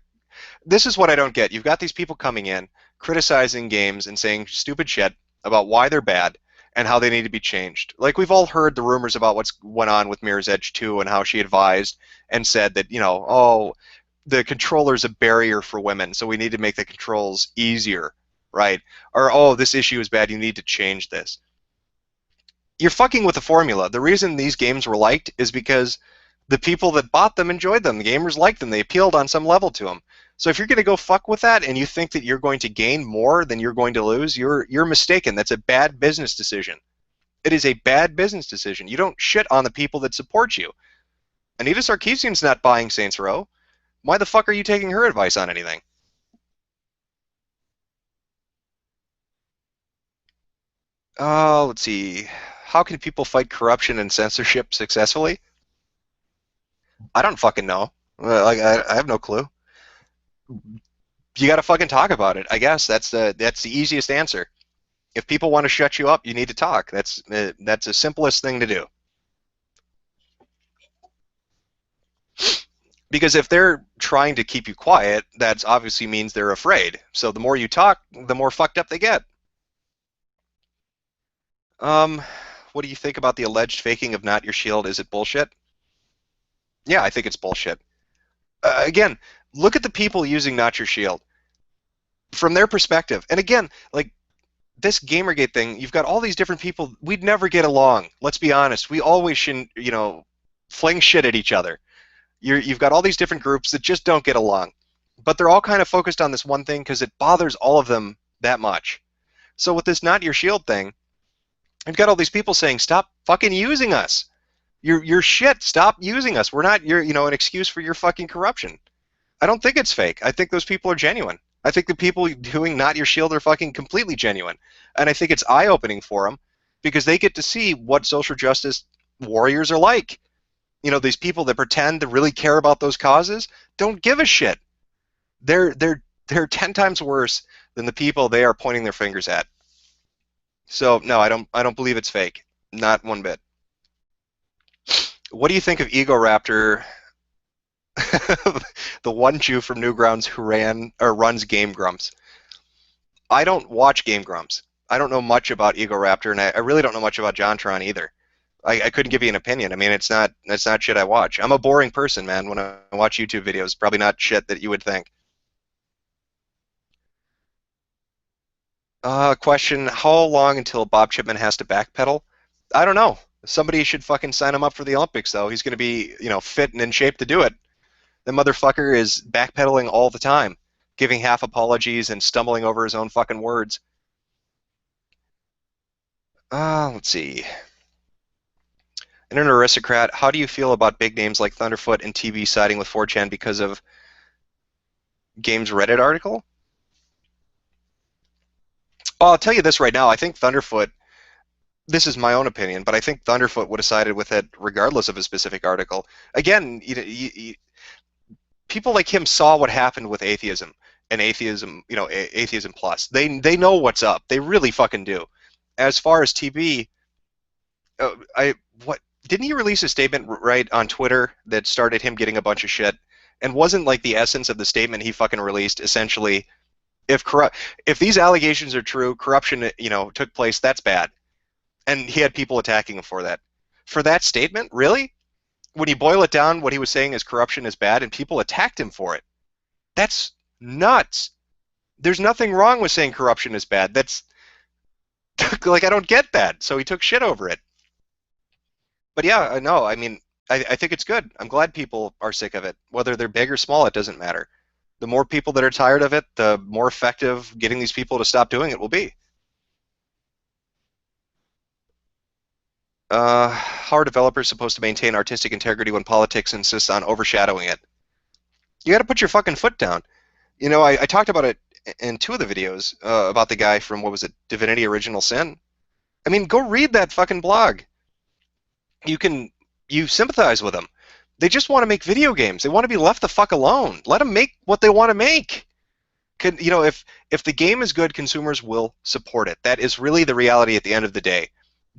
This is what I don't get. You've got these people coming in, criticizing games and saying stupid shit about why they're bad and how they need to be changed. Like, we've all heard the rumors about what's went on with Mirror's Edge 2 and how she advised and said that, oh, the controller's a barrier for women, so we need to make the controls easier, right? Or, oh, this issue is bad, you need to change this. You're fucking with the formula. The reason these games were liked is because the people that bought them enjoyed them. The gamers liked them. They appealed on some level to them. So if you're going to go fuck with that and you think that you're going to gain more than you're going to lose, you're mistaken. That's a bad business decision. It is a bad business decision. You don't shit on the people that support you. Anita Sarkeesian's not buying Saints Row. Why the fuck are you taking her advice on anything? Oh, let's see. How can people fight corruption and censorship successfully? I don't fucking know. Like, I have no clue. You got to fucking talk about it. I guess that's the easiest answer. If people want to shut you up, you need to talk. That's the simplest thing to do. Because if they're trying to keep you quiet, that obviously means they're afraid. So the more you talk, the more fucked up they get. Um, what do you think about the alleged faking of Not Your Shield? Is it bullshit? Yeah, I think it's bullshit. Again, look at the people using Not Your Shield from their perspective. And again, like this Gamergate thing, you've got all these different people. We'd never get along. Let's be honest. We always should, fling shit at each other. You've got all these different groups that just don't get along. But they're all kind of focused on this one thing because it bothers all of them that much. So with this Not Your Shield thing, I've got all these people saying, "Stop fucking using us. You're shit. Stop using us. We're not your, an excuse for your fucking corruption." I don't think it's fake. I think those people are genuine. I think the people doing Not Your Shield are fucking completely genuine. And I think it's eye-opening for them because they get to see what social justice warriors are like. These people that pretend to really care about those causes don't give a shit. They're 10 times worse than the people they are pointing their fingers at. So no, I don't believe it's fake. Not one bit. What do you think of Ego Raptor, the one Jew from Newgrounds who runs Game Grumps? I don't watch Game Grumps. I don't know much about Ego Raptor, and I really don't know much about JonTron either. I couldn't give you an opinion. I mean, it's not shit I watch. I'm a boring person, man. When I watch YouTube videos, probably not shit that you would think. Question: how long until Bob Chipman has to backpedal? I don't know. Somebody should fucking sign him up for the Olympics, though. He's going to be, fit and in shape to do it. The motherfucker is backpedaling all the time, giving half apologies and stumbling over his own fucking words. Let's see. Internet Aristocrat, how do you feel about big names like Thunderfoot and TB siding with 4chan because of Game's Reddit article? Well, I'll tell you this right now. I think Thunderfoot, this is my own opinion, but I think Thunderfoot would have sided with it regardless of a specific article. Again, people like him saw what happened with atheism and atheism, atheism plus. They know what's up. They really fucking do. As far as TB, what didn't he release a statement right on Twitter that started him getting a bunch of shit? And wasn't like the essence of the statement he fucking released essentially, if these allegations are true, corruption, took place, that's bad. And he had people attacking him for that. For that statement, really? When you boil it down, what he was saying is corruption is bad, and people attacked him for it. That's nuts. There's nothing wrong with saying corruption is bad. That's like, I don't get that. So he took shit over it. But yeah, no, I mean, I think it's good. I'm glad people are sick of it. Whether they're big or small, it doesn't matter. The more people that are tired of it, the more effective getting these people to stop doing it will be. How are developers supposed to maintain artistic integrity when politics insists on overshadowing it? You got to put your fucking foot down. I talked about it in two of the videos about the guy from, what was it, Divinity Original Sin? I mean, go read that fucking blog. You sympathize with them. They just want to make video games. They want to be left the fuck alone. Let them make what they want to make. If the game is good, consumers will support it. That is really the reality at the end of the day.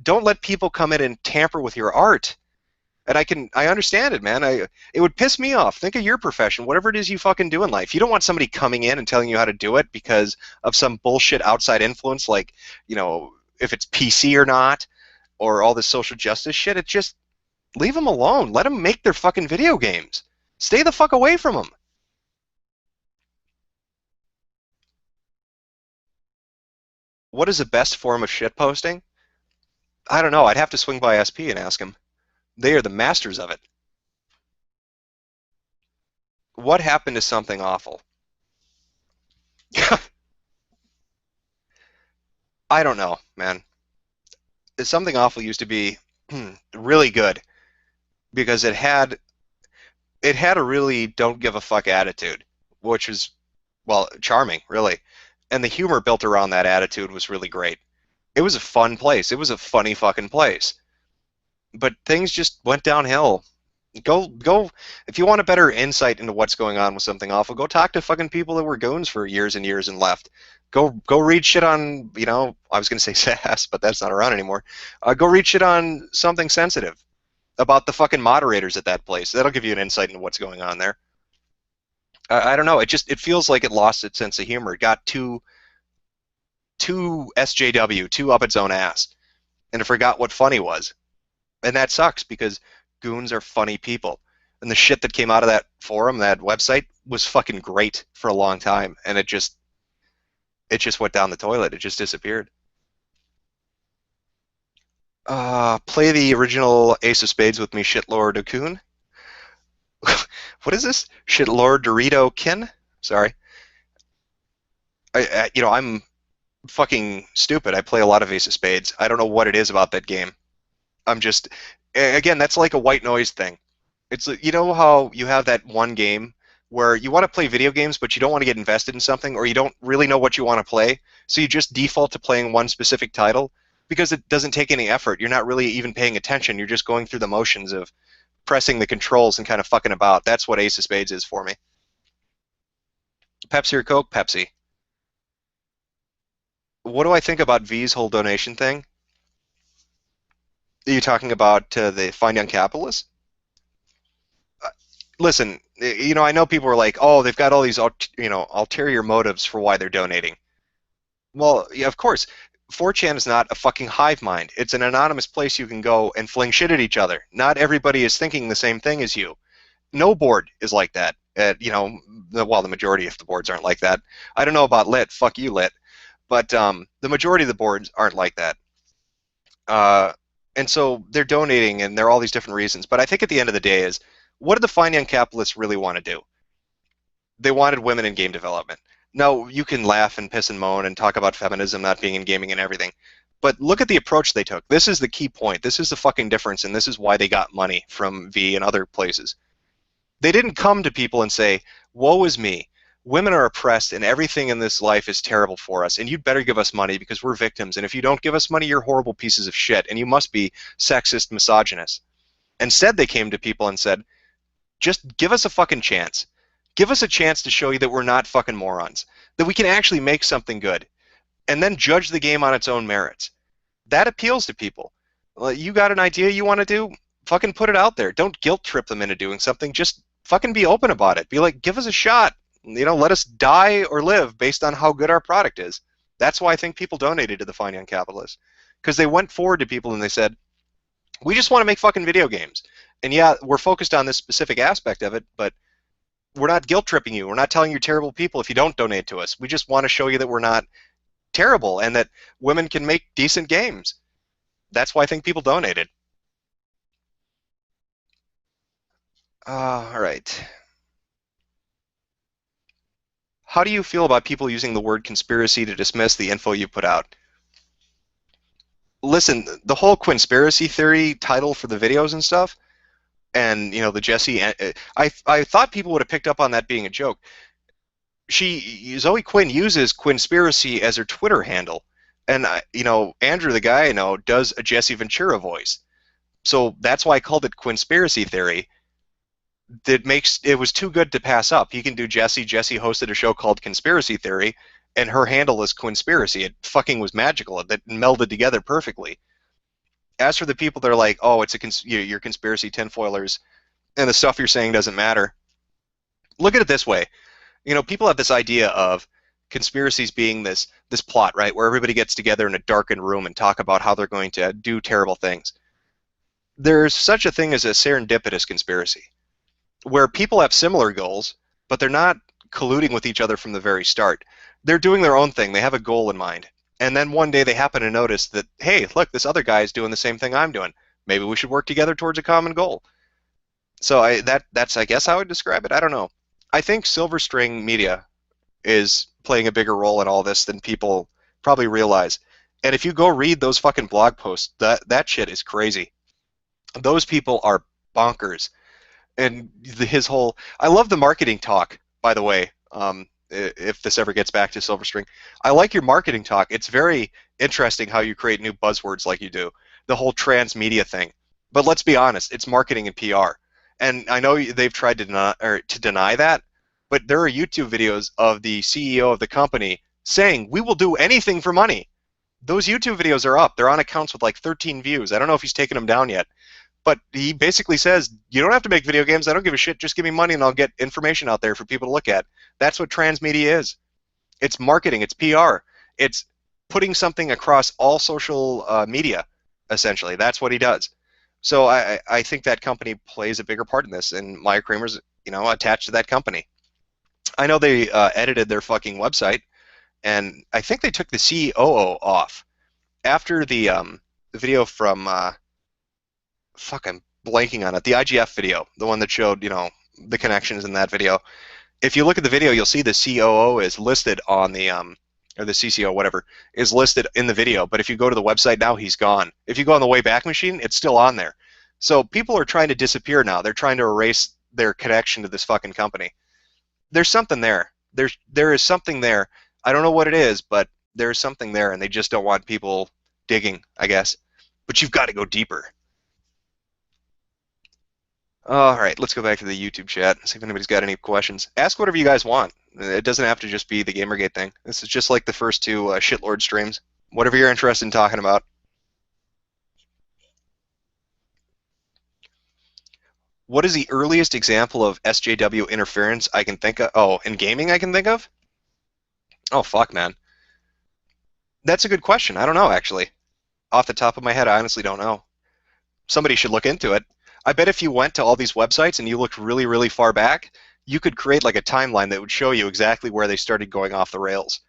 Don't let people come in and tamper with your art. And I understand it, man. It would piss me off. Think of your profession, whatever it is you fucking do in life. You don't want somebody coming in and telling you how to do it because of some bullshit outside influence, like, if it's PC or not, or all this social justice shit. It just, leave them alone. Let them make their fucking video games. Stay the fuck away from them. What is the best form of shitposting? I don't know. I'd have to swing by SP and ask them. They are the masters of it. What happened to something awful? I don't know, man. Something awful used to be really good because it had a really don't give a fuck attitude, which was, well, charming, really. And the humor built around that attitude was really great. It was a fun place. It was a funny fucking place. But things just went downhill. Go, if you want a better insight into what's going on with something awful, go talk to fucking people that were goons for years and years and left. Go read shit on, I was going to say SAS, but that's not around anymore. Go read shit on Something Sensitive about the fucking moderators at that place. That'll give you an insight into what's going on there. I don't know. It feels like it lost its sense of humor. It got too SJW, too up its own ass, and it forgot what funny was. And that sucks because goons are funny people. And the shit that came out of that forum, that website, was fucking great for a long time. And it just went down the toilet. It just disappeared. Play the original Ace of Spades with me, Shitlord Okun. What is this? Shitlord Dorito Kin? Sorry. I'm fucking stupid. I play a lot of Ace of Spades. I don't know what it is about that game. I'm just, again, that's like a white noise thing. You know how you have that one game where you want to play video games, but you don't want to get invested in something, or you don't really know what you want to play, so you just default to playing one specific title because it doesn't take any effort. You're not really even paying attention. You're just going through the motions of pressing the controls and kind of fucking about. That's what Ace of Spades is for me. Pepsi or Coke? Pepsi. What do I think about V's whole donation thing? Are you talking about the Fine Young Capitalists? Listen, I know people are like, oh, they've got all these, ulterior motives for why they're donating. Well, yeah, of course. 4chan is not a fucking hive mind. It's an anonymous place you can go and fling shit at each other. Not everybody is thinking the same thing as you. No board is like that. The majority of the boards aren't like that. I don't know about Lit. Fuck you, Lit. But the majority of the boards aren't like that. Uh, and so they're donating, and there are all these different reasons. But I think at the end of the day is, what did the fine young capitalists really want to do? They wanted women in game development. Now, you can laugh and piss and moan and talk about feminism not being in gaming and everything, but look at the approach they took. This is the key point. This is the fucking difference, and this is why they got money from V and other places. They didn't come to people and say, woe is me. Women are oppressed, and everything in this life is terrible for us, and you'd better give us money because we're victims, and if you don't give us money, you're horrible pieces of shit, and you must be sexist, misogynist. Instead, they came to people and said, just give us a fucking chance. Give us a chance to show you that we're not fucking morons, that we can actually make something good, and then judge the game on its own merits. That appeals to people. You got an idea you want to do? Fucking put it out there. Don't guilt trip them into doing something. Just fucking be open about it. Be like, give us a shot. Let us die or live based on how good our product is. That's why I think people donated to the Fine Young Capitalists. Because they went forward to people and they said, we just want to make fucking video games. And yeah, we're focused on this specific aspect of it, but we're not guilt tripping you. We're not telling you terrible people if you don't donate to us. We just want to show you that we're not terrible and that women can make decent games. That's why I think people donated. All right. How do you feel about people using the word conspiracy to dismiss the info you put out? Listen, the whole conspiracy theory title for the videos and stuff, and the Jesse, I thought people would have picked up on that being a joke. Zoe Quinn uses Quinspiracy as her Twitter handle, and Andrew, the guy I know, does a Jesse Ventura voice, so that's why I called it Quinspiracy theory. It was too good to pass up. He can do Jesse. Jesse hosted a show called Conspiracy Theory, and her handle is Quinspiracy. It fucking was magical. That melded together perfectly. As for the people that are like, oh, you're conspiracy tinfoilers, and the stuff you're saying doesn't matter, look at it this way. People have this idea of conspiracies being this plot, right, where everybody gets together in a darkened room and talk about how they're going to do terrible things. There's such a thing as a serendipitous conspiracy, where people have similar goals, but they're not colluding with each other from the very start. They're doing their own thing. They have a goal in mind. And then one day they happen to notice that, hey, look, this other guy is doing the same thing I'm doing. Maybe we should work together towards a common goal. So that's, I guess, how I would describe it. I don't know. I think Silver String Media is playing a bigger role in all this than people probably realize. And if you go read those fucking blog posts, that shit is crazy. Those people are bonkers. And I love the marketing talk, by the way, if this ever gets back to Silver String. I like your marketing talk. It's very interesting how you create new buzzwords like you do, the whole transmedia thing. But let's be honest, it's marketing and PR. And I know they've tried to deny that, but there are YouTube videos of the CEO of the company saying, we will do anything for money. Those YouTube videos are up. They're on accounts with like 13 views. I don't know if he's taken them down yet. But he basically says, you don't have to make video games. I don't give a shit. Just give me money and I'll get information out there for people to look at. That's what transmedia is. It's marketing. It's PR. It's putting something across all social media, essentially. That's what he does. So I think that company plays a bigger part in this, and Maya Kramer's attached to that company. I know they edited their fucking website, and I think they took the COO off. After the video from... fuck, I'm blanking on it. The IGF video, the one that showed, the connections in that video. If you look at the video, you'll see the COO is listed on the or the CCO, whatever, is listed in the video. But if you go to the website now, he's gone. If you go on the Wayback Machine, it's still on there. So people are trying to disappear now. They're trying to erase their connection to this fucking company. There's something there. There is something there. I don't know what it is, but there's something there, and they just don't want people digging, I guess. But you've got to go deeper. All right, let's go back to the YouTube chat, see if anybody's got any questions. Ask whatever you guys want. It doesn't have to just be the Gamergate thing. This is just like the first two Shitlord streams. Whatever you're interested in talking about. What is the earliest example of SJW interference I can think of? Oh, in gaming I can think of? Oh, fuck, man. That's a good question. I don't know, actually. Off the top of my head, I honestly don't know. Somebody should look into it. I bet if you went to all these websites and you looked really, really far back, you could create like a timeline that would show you exactly where they started going off the rails.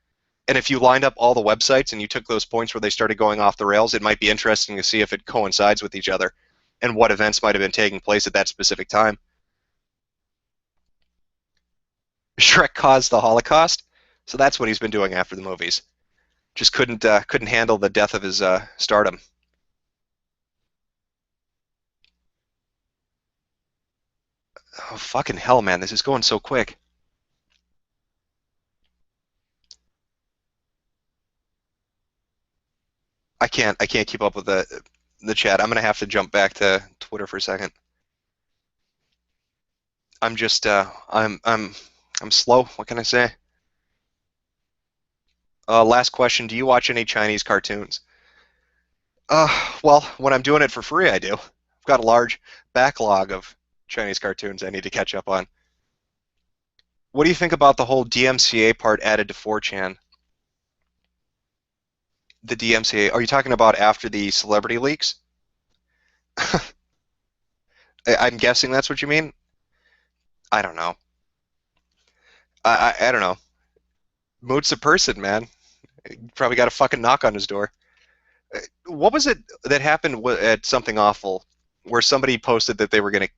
And if you lined up all the websites and you took those points where they started going off the rails, it might be interesting to see if it coincides with each other and what events might have been taking place at that specific time. Shrek caused the Holocaust, so that's what he's been doing after the movies. Just couldn't handle the death of his stardom. Oh, fucking hell, man, this is going so quick. I can't keep up with the chat. I'm gonna have to jump back to Twitter for a second. I'm just I'm slow. What can I say? Last question. Do you watch any Chinese cartoons? Well, when I'm doing it for free, I do. I've got a large backlog of Chinese cartoons I need to catch up on. What do you think about the whole DMCA part added to 4chan? The DMCA, are you talking about after the celebrity leaks? I'm guessing that's what you mean. I don't know. I don't know. Moot's a person, man. Probably got a fucking knock on his door. What was it that happened at Something Awful, where somebody posted that they were going to,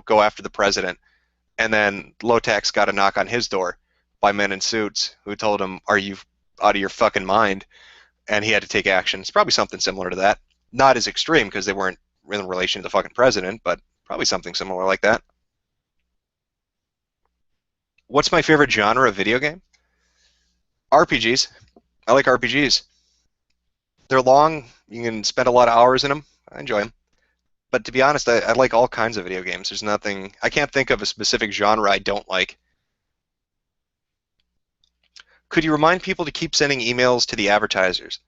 go after the president, and then Lotax got a knock on his door by men in suits who told him, "Are you out of your fucking mind?" And he had to take action. It's probably something similar to that. Not as extreme because they weren't in relation to the fucking president, but probably something similar like that. What's my favorite genre of video game? RPGs. I like RPGs. They're long. You can spend a lot of hours in them. I enjoy them. But to be honest, I like all kinds of video games. There's nothing. I can't think of a specific genre I don't like. Could you remind people to keep sending emails to the advertisers?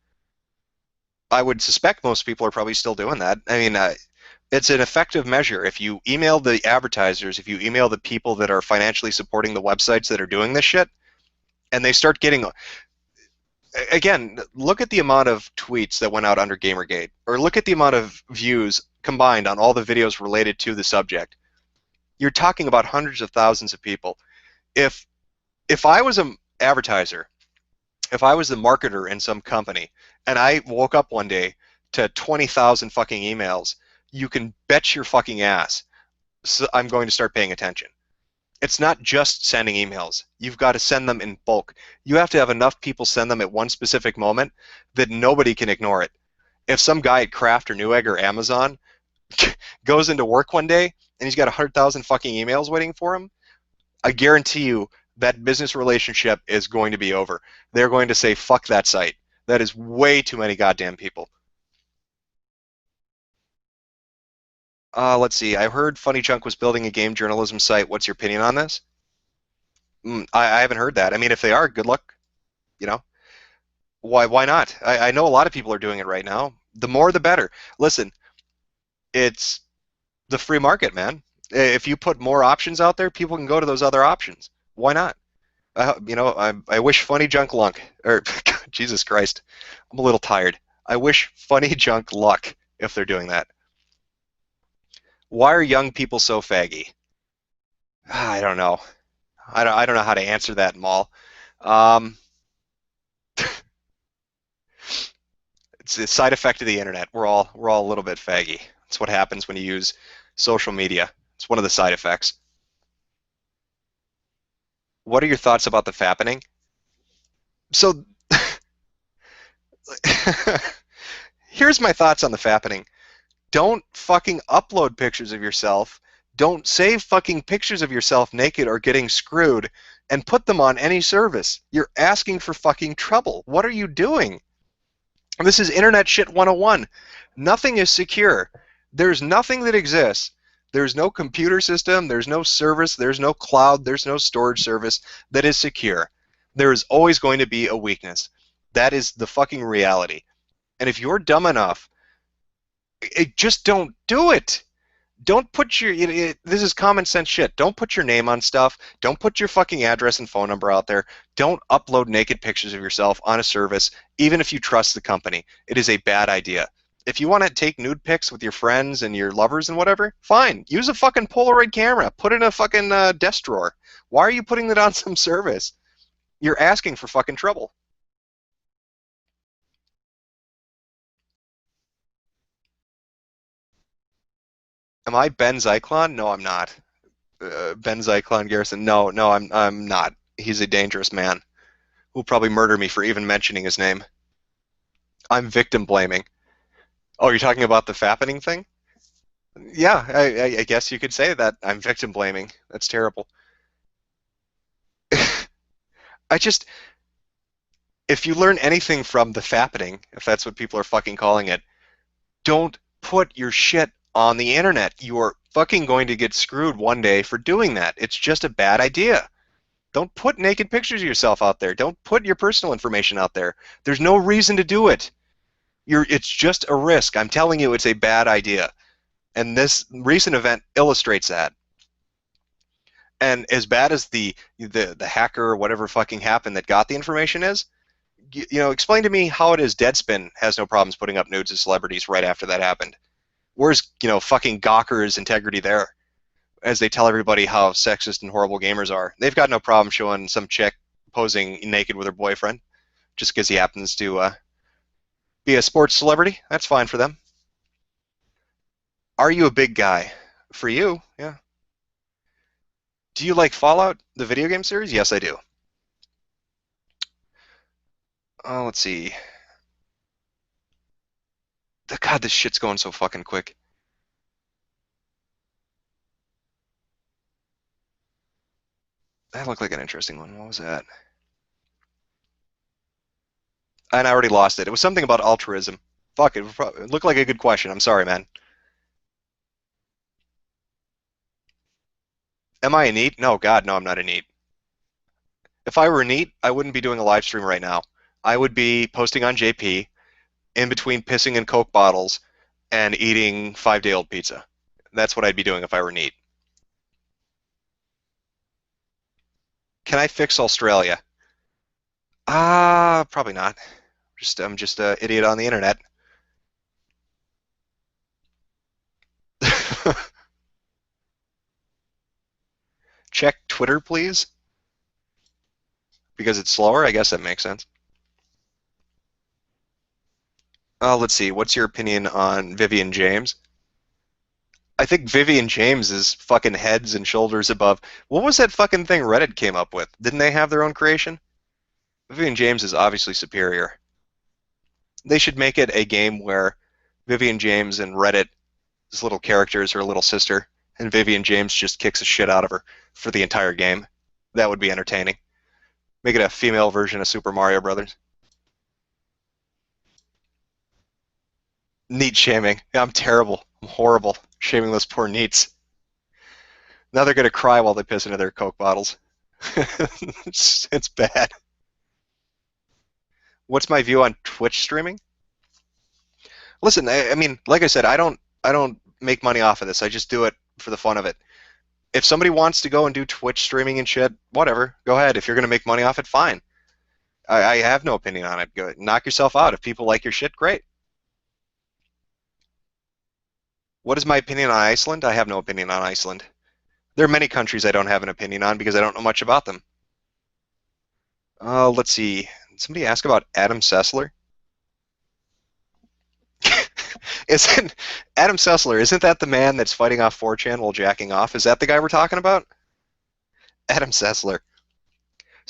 I would suspect most people are probably still doing that. I mean, it's an effective measure. If you email the advertisers, if you email the people that are financially supporting the websites that are doing this shit, and they start getting, again, look at the amount of tweets that went out under Gamergate, or look at the amount of views combined on all the videos related to the subject. You're talking about hundreds of thousands of people. If I was an advertiser, if I was the marketer in some company, and I woke up one day to 20,000 fucking emails, you can bet your fucking ass I'm going to start paying attention. It's not just sending emails. You've got to send them in bulk. You have to have enough people send them at one specific moment that nobody can ignore it. If some guy at Kraft or Newegg or Amazon goes into work one day and he's got 100,000 fucking emails waiting for him, I guarantee you that business relationship is going to be over. They're going to say, fuck that site. That is way too many goddamn people. Let's see. I heard Funny Chunk was building a game journalism site. What's your opinion on this? I haven't heard that. I mean, if they are, good luck. You know, why not? I know a lot of people are doing it right now. The more, the better. Listen, it's the free market, man. If you put more options out there, people can go to those other options. Why not? I wish Funny Junk luck. Or Jesus Christ, I'm a little tired. I wish Funny Junk luck if they're doing that. Why are young people so faggy? I don't know. I don't know how to answer that, Maul. Um, it's a side effect of the internet. We're all a little bit faggy. It's what happens when you use social media. It's one of the side effects. What are your thoughts about the fappening? So Here's my thoughts on the fappening. Don't fucking upload pictures of yourself. Don't save fucking pictures of yourself naked or getting screwed and put them on any service. You're asking for fucking trouble. What are you doing? This is internet shit 101. Nothing is secure. There's nothing that exists. There's no computer system, there's no service, there's no cloud, there's no storage service that is secure. There is always going to be a weakness. That is the fucking reality. And if you're dumb enough, just don't do it. Don't put your, this is common sense shit. Don't put your name on stuff. Don't put your fucking address and phone number out there. Don't upload naked pictures of yourself on a service, even if you trust the company. It is a bad idea. If you want to take nude pics with your friends and your lovers and whatever, fine. Use a fucking Polaroid camera. Put it in a fucking desk drawer. Why are you putting that on some service? You're asking for fucking trouble. Am I Ben Zyklon? No, I'm not. Ben Zyklon Garrison. No, no, I'm not. He's a dangerous man who'll probably murder me for even mentioning his name. I'm victim blaming. Oh, you're talking about the fappening thing? Yeah, I guess you could say that. I'm victim blaming. That's terrible. I just, if you learn anything from the fappening, if that's what people are fucking calling it, don't put your shit on the internet. You are fucking going to get screwed one day for doing that. It's just a bad idea. Don't put naked pictures of yourself out there. Don't put your personal information out there. There's no reason to do it. It's just a risk. I'm telling you, it's a bad idea. And this recent event illustrates that. And as bad as the hacker or whatever fucking happened that got the information is, explain to me how it is Deadspin has no problems putting up nudes of celebrities right after that happened. Where's, fucking Gawker's integrity there? As they tell everybody how sexist and horrible gamers are. They've got no problem showing some chick posing naked with her boyfriend just because he happens to be a sports celebrity. That's fine for them. Are you a big guy? For you, yeah. Do you like Fallout, the video game series? Yes, I do. Let's see. God, this shit's going so fucking quick. That looked like an interesting one. What was that? And I already lost it. It was something about altruism. Fuck, it looked like a good question. I'm sorry, man. Am I a NEET? No, God, no, I'm not a NEET. If I were a NEET, I wouldn't be doing a live stream right now. I would be posting on JP in between pissing in Coke bottles and eating 5-day-old pizza. That's what I'd be doing if I were NEET. Can I fix Australia? Probably not. I'm just an idiot on the internet. Check Twitter, please. Because it's slower? I guess that makes sense. Let's see. What's your opinion on Vivian James? I think Vivian James is fucking heads and shoulders above. What was that fucking thing Reddit came up with? Didn't they have their own creation? Vivian James is obviously superior. They should make it a game where Vivian James and Reddit's little characters are a little sister, and Vivian James just kicks the shit out of her for the entire game. That would be entertaining. Make it a female version of Super Mario Brothers. NEET shaming. Yeah, I'm terrible. I'm horrible. Shaming those poor NEETs. Now they're gonna cry while they piss into their Coke bottles. it's bad. What's my view on Twitch streaming? Listen, I mean, like I said, I don't make money off of this. I just do it for the fun of it. If somebody wants to go and do Twitch streaming and shit, whatever, go ahead. If you're gonna make money off it, fine. I have no opinion on it. Go knock yourself out. If people like your shit, great. What is my opinion on Iceland? I have no opinion on Iceland. There are many countries I don't have an opinion on because I don't know much about them. Let's see. Did somebody ask about Adam Sessler? Isn't Adam Sessler, isn't that the man that's fighting off 4chan while jacking off? Is that the guy we're talking about? Adam Sessler.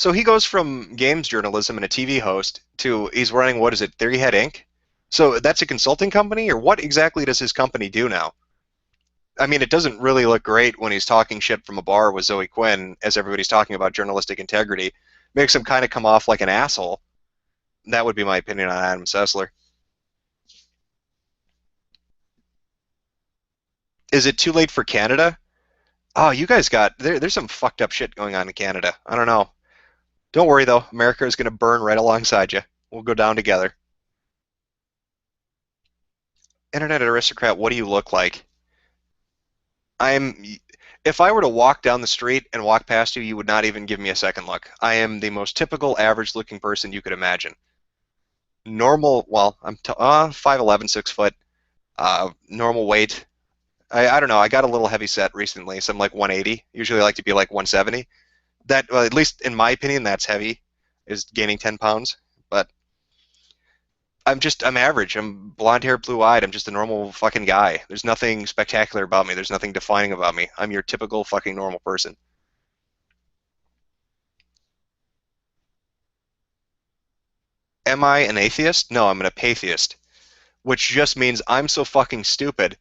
So he goes from games journalism and a TV host to he's running, what is it, Theory Head Inc. So that's a consulting company, or what exactly does his company do now? I mean, it doesn't really look great when he's talking shit from a bar with Zoe Quinn, as everybody's talking about journalistic integrity. Makes him kind of come off like an asshole. That would be my opinion on Adam Sessler. Is it too late for Canada? Oh, you guys got there's some fucked up shit going on in Canada. I don't know. Don't worry though, America is going to burn right alongside you. We'll go down together. Internet aristocrat, what do you look like? I'm. If I were to walk down the street and walk past you, you would not even give me a second look. I am the most typical average-looking person you could imagine. Normal, well, I'm 5'11", 6 foot. Normal weight. I don't know. I got a little heavy set recently, so I'm like 180. Usually I like to be like 170. That, well, at least in my opinion, that's heavy, is gaining 10 pounds. But I'm average. I'm blonde hair, blue eyed. I'm just a normal fucking guy. There's nothing spectacular about me. There's nothing defining about me. I'm your typical fucking normal person. Am I an atheist? No, I'm an apatheist, which just means I'm so fucking stupid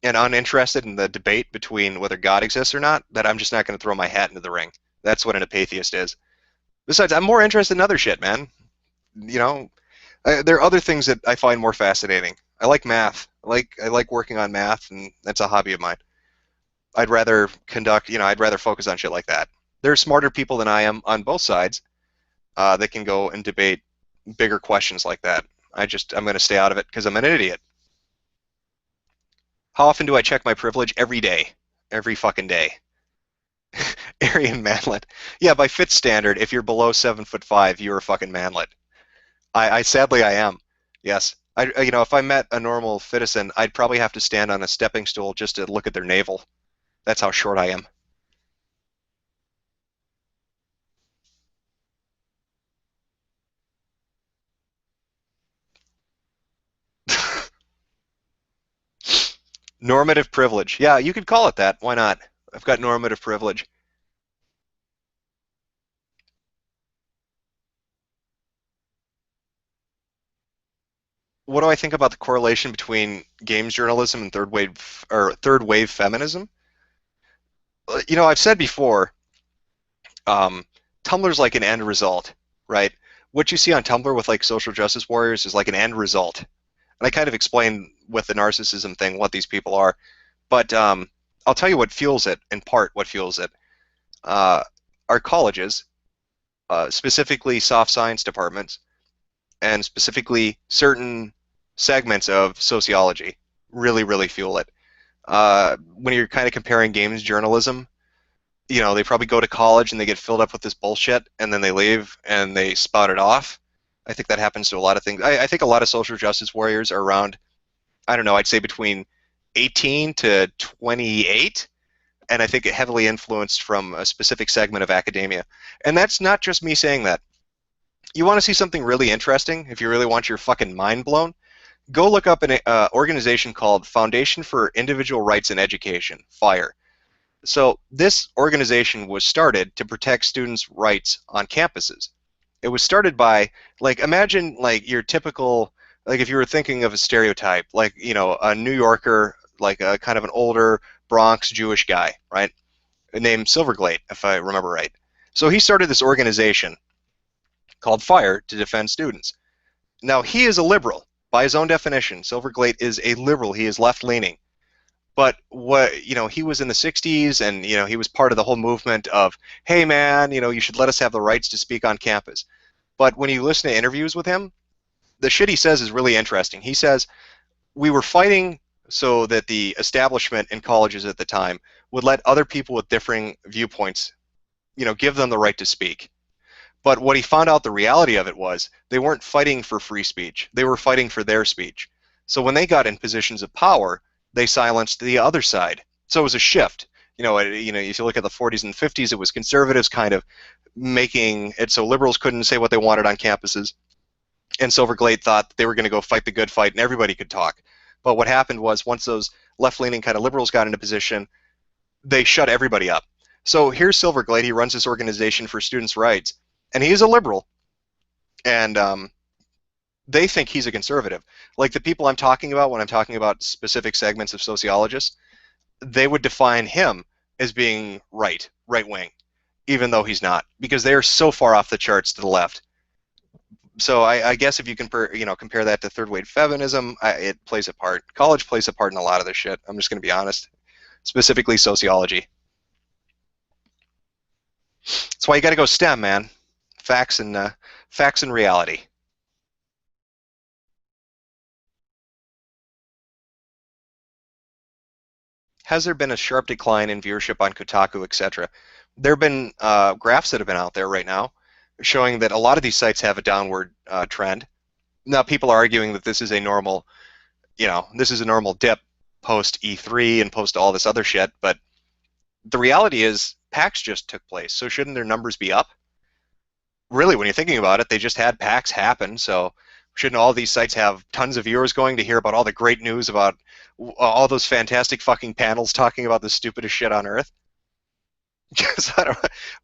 and uninterested in the debate between whether God exists or not that I'm just not going to throw my hat into the ring. That's what an apatheist is. Besides, I'm more interested in other shit, man. You know, there are other things that I find more fascinating. I like math. I like working on math, and that's a hobby of mine. I'd rather focus on shit like that. There are smarter people than I am on both sides that can go and debate bigger questions like that. I'm going to stay out of it because I'm an idiot. How often do I check my privilege? Every day. Every fucking day. Aryan manlet. Yeah, by fit standard, if you're below 7'5", you're a fucking manlet. I sadly I am. Yes. If I met a normal citizen, I'd probably have to stand on a stepping stool just to look at their navel. That's how short I am. Normative privilege. Yeah, you could call it that. Why not? I've got normative privilege. What do I think about the correlation between games journalism and third wave feminism? I've said before, um, Tumblr's like an end result, right? What you see on Tumblr with like social justice warriors is like an end result. And I kind of explain with the narcissism thing what these people are. But I'll tell you what fuels it, in part, what fuels it. Uh, our colleges, specifically soft science departments, and specifically certain segments of sociology, really, really fuel it. When you're kind of comparing games journalism, they probably go to college and they get filled up with this bullshit, and then they leave and they spout it off. I think that happens to a lot of things. I think a lot of social justice warriors are around, I don't know, I'd say between 18 to 28, and I think it heavily influenced from a specific segment of academia. And that's not just me saying that. You want to see something really interesting, if you really want your fucking mind blown, go look up an organization called Foundation for Individual Rights in Education, FIRE. So this organization was started to protect students' rights on campuses. It was started by, like, imagine like your typical, like if you were thinking of a stereotype, like, a New Yorker, like a kind of an older Bronx Jewish guy, right? Named Silverglate, if I remember right. So he started this organization called FIRE to defend students. Now he is a liberal by his own definition. Silverglate is a liberal. He is left-leaning. But he was in the 60s, and he was part of the whole movement of, hey man, you should let us have the rights to speak on campus. But when you listen to interviews with him, the shit he says is really interesting. He says, we were fighting so that the establishment in colleges at the time would let other people with differing viewpoints, give them the right to speak. But what he found out, the reality of it was, they weren't fighting for free speech. They were fighting for their speech. So when they got in positions of power, they silenced the other side. So it was a shift. If you look at the 40s and 50s, it was conservatives kind of making it so liberals couldn't say what they wanted on campuses. And Silverglade thought they were going to go fight the good fight and everybody could talk. But what happened was, once those left-leaning kind of liberals got into position, they shut everybody up. So here's Silverglade. He runs this organization for students' rights. and he's a liberal, and they think he's a conservative. Like the people I'm talking about when I'm talking about specific segments of sociologists, they would define him as being right wing, even though he's not, because they are so far off the charts to the left. So I guess if you compare that to third wave feminism, it plays a part. College plays a part in a lot of this shit. I'm just going to be honest, specifically sociology. That's why you got to go STEM, man. Facts and reality. Has there been a sharp decline in viewership on Kotaku, etc.? There have been graphs that have been out there right now showing that a lot of these sites have a downward trend. Now, people are arguing that this is a normal, this is a normal dip post E3 and post all this other shit, but the reality is PAX just took place, so shouldn't their numbers be up? Really, when you're thinking about it, they just had PAX happen, so shouldn't all these sites have tons of viewers going to hear about all the great news about all those fantastic fucking panels talking about the stupidest shit on earth? Because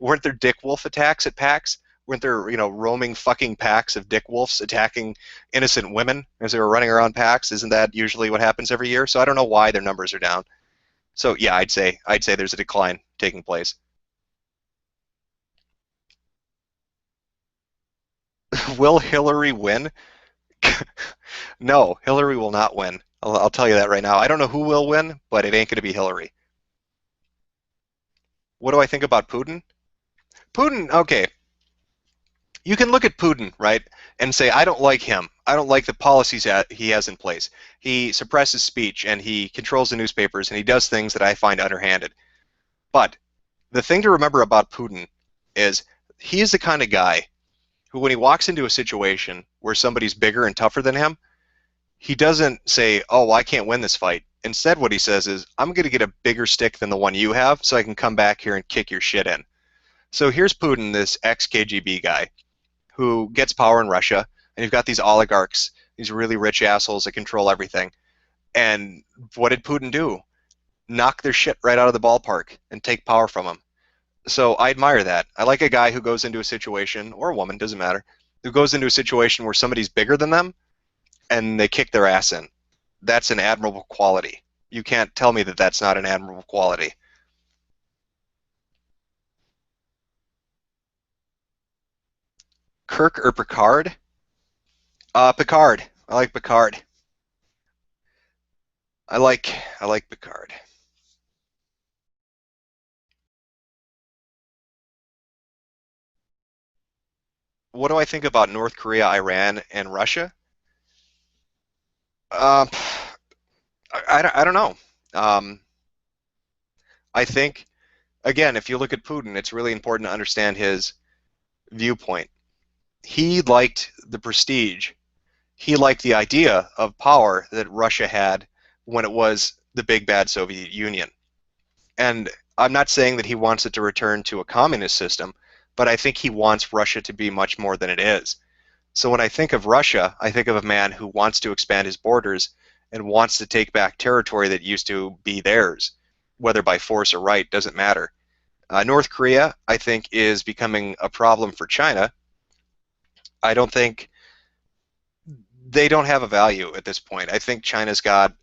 weren't there Dick Wolf attacks at PAX? Weren't there, roaming fucking packs of Dick Wolves attacking innocent women as they were running around PAX? Isn't that usually what happens every year? So I don't know why their numbers are down. So yeah, I'd say there's a decline taking place. Will Hillary win? No, Hillary will not win. I'll tell you that right now. I don't know who will win, but it ain't going to be Hillary. What do I think about Putin? Putin, okay. You can look at Putin, right, and say, I don't like him. I don't like the policies that he has in place. He suppresses speech, and he controls the newspapers, and he does things that I find underhanded. But the thing to remember about Putin is he is the kind of guy who, when he walks into a situation where somebody's bigger and tougher than him, he doesn't say, oh, well, I can't win this fight. Instead, what he says is, I'm going to get a bigger stick than the one you have so I can come back here and kick your shit in. So here's Putin, this ex-KGB guy, who gets power in Russia, and you've got these oligarchs, these really rich assholes that control everything. And what did Putin do? Knock their shit right out of the ballpark and take power from them. So I admire that. I like a guy who goes into a situation, or a woman, doesn't matter, who goes into a situation where somebody's bigger than them and they kick their ass in. That's an admirable quality. You can't tell me that that's not an admirable quality. Kirk or Picard? Picard. I like Picard. I like Picard. What do I think about North Korea, Iran, and Russia? Uh, I don't know. Um, I think, again, if you look at Putin, it's really important to understand his viewpoint. He liked the prestige. He liked the idea of power that Russia had when it was the big bad Soviet Union. And I'm not saying that he wants it to return to a communist system, but I think he wants Russia to be much more than it is. So when I think of Russia, I think of a man who wants to expand his borders and wants to take back territory that used to be theirs, whether by force or right, doesn't matter. North Korea, I think, is becoming a problem for China. I don't think they don't have a value at this point. I think China's got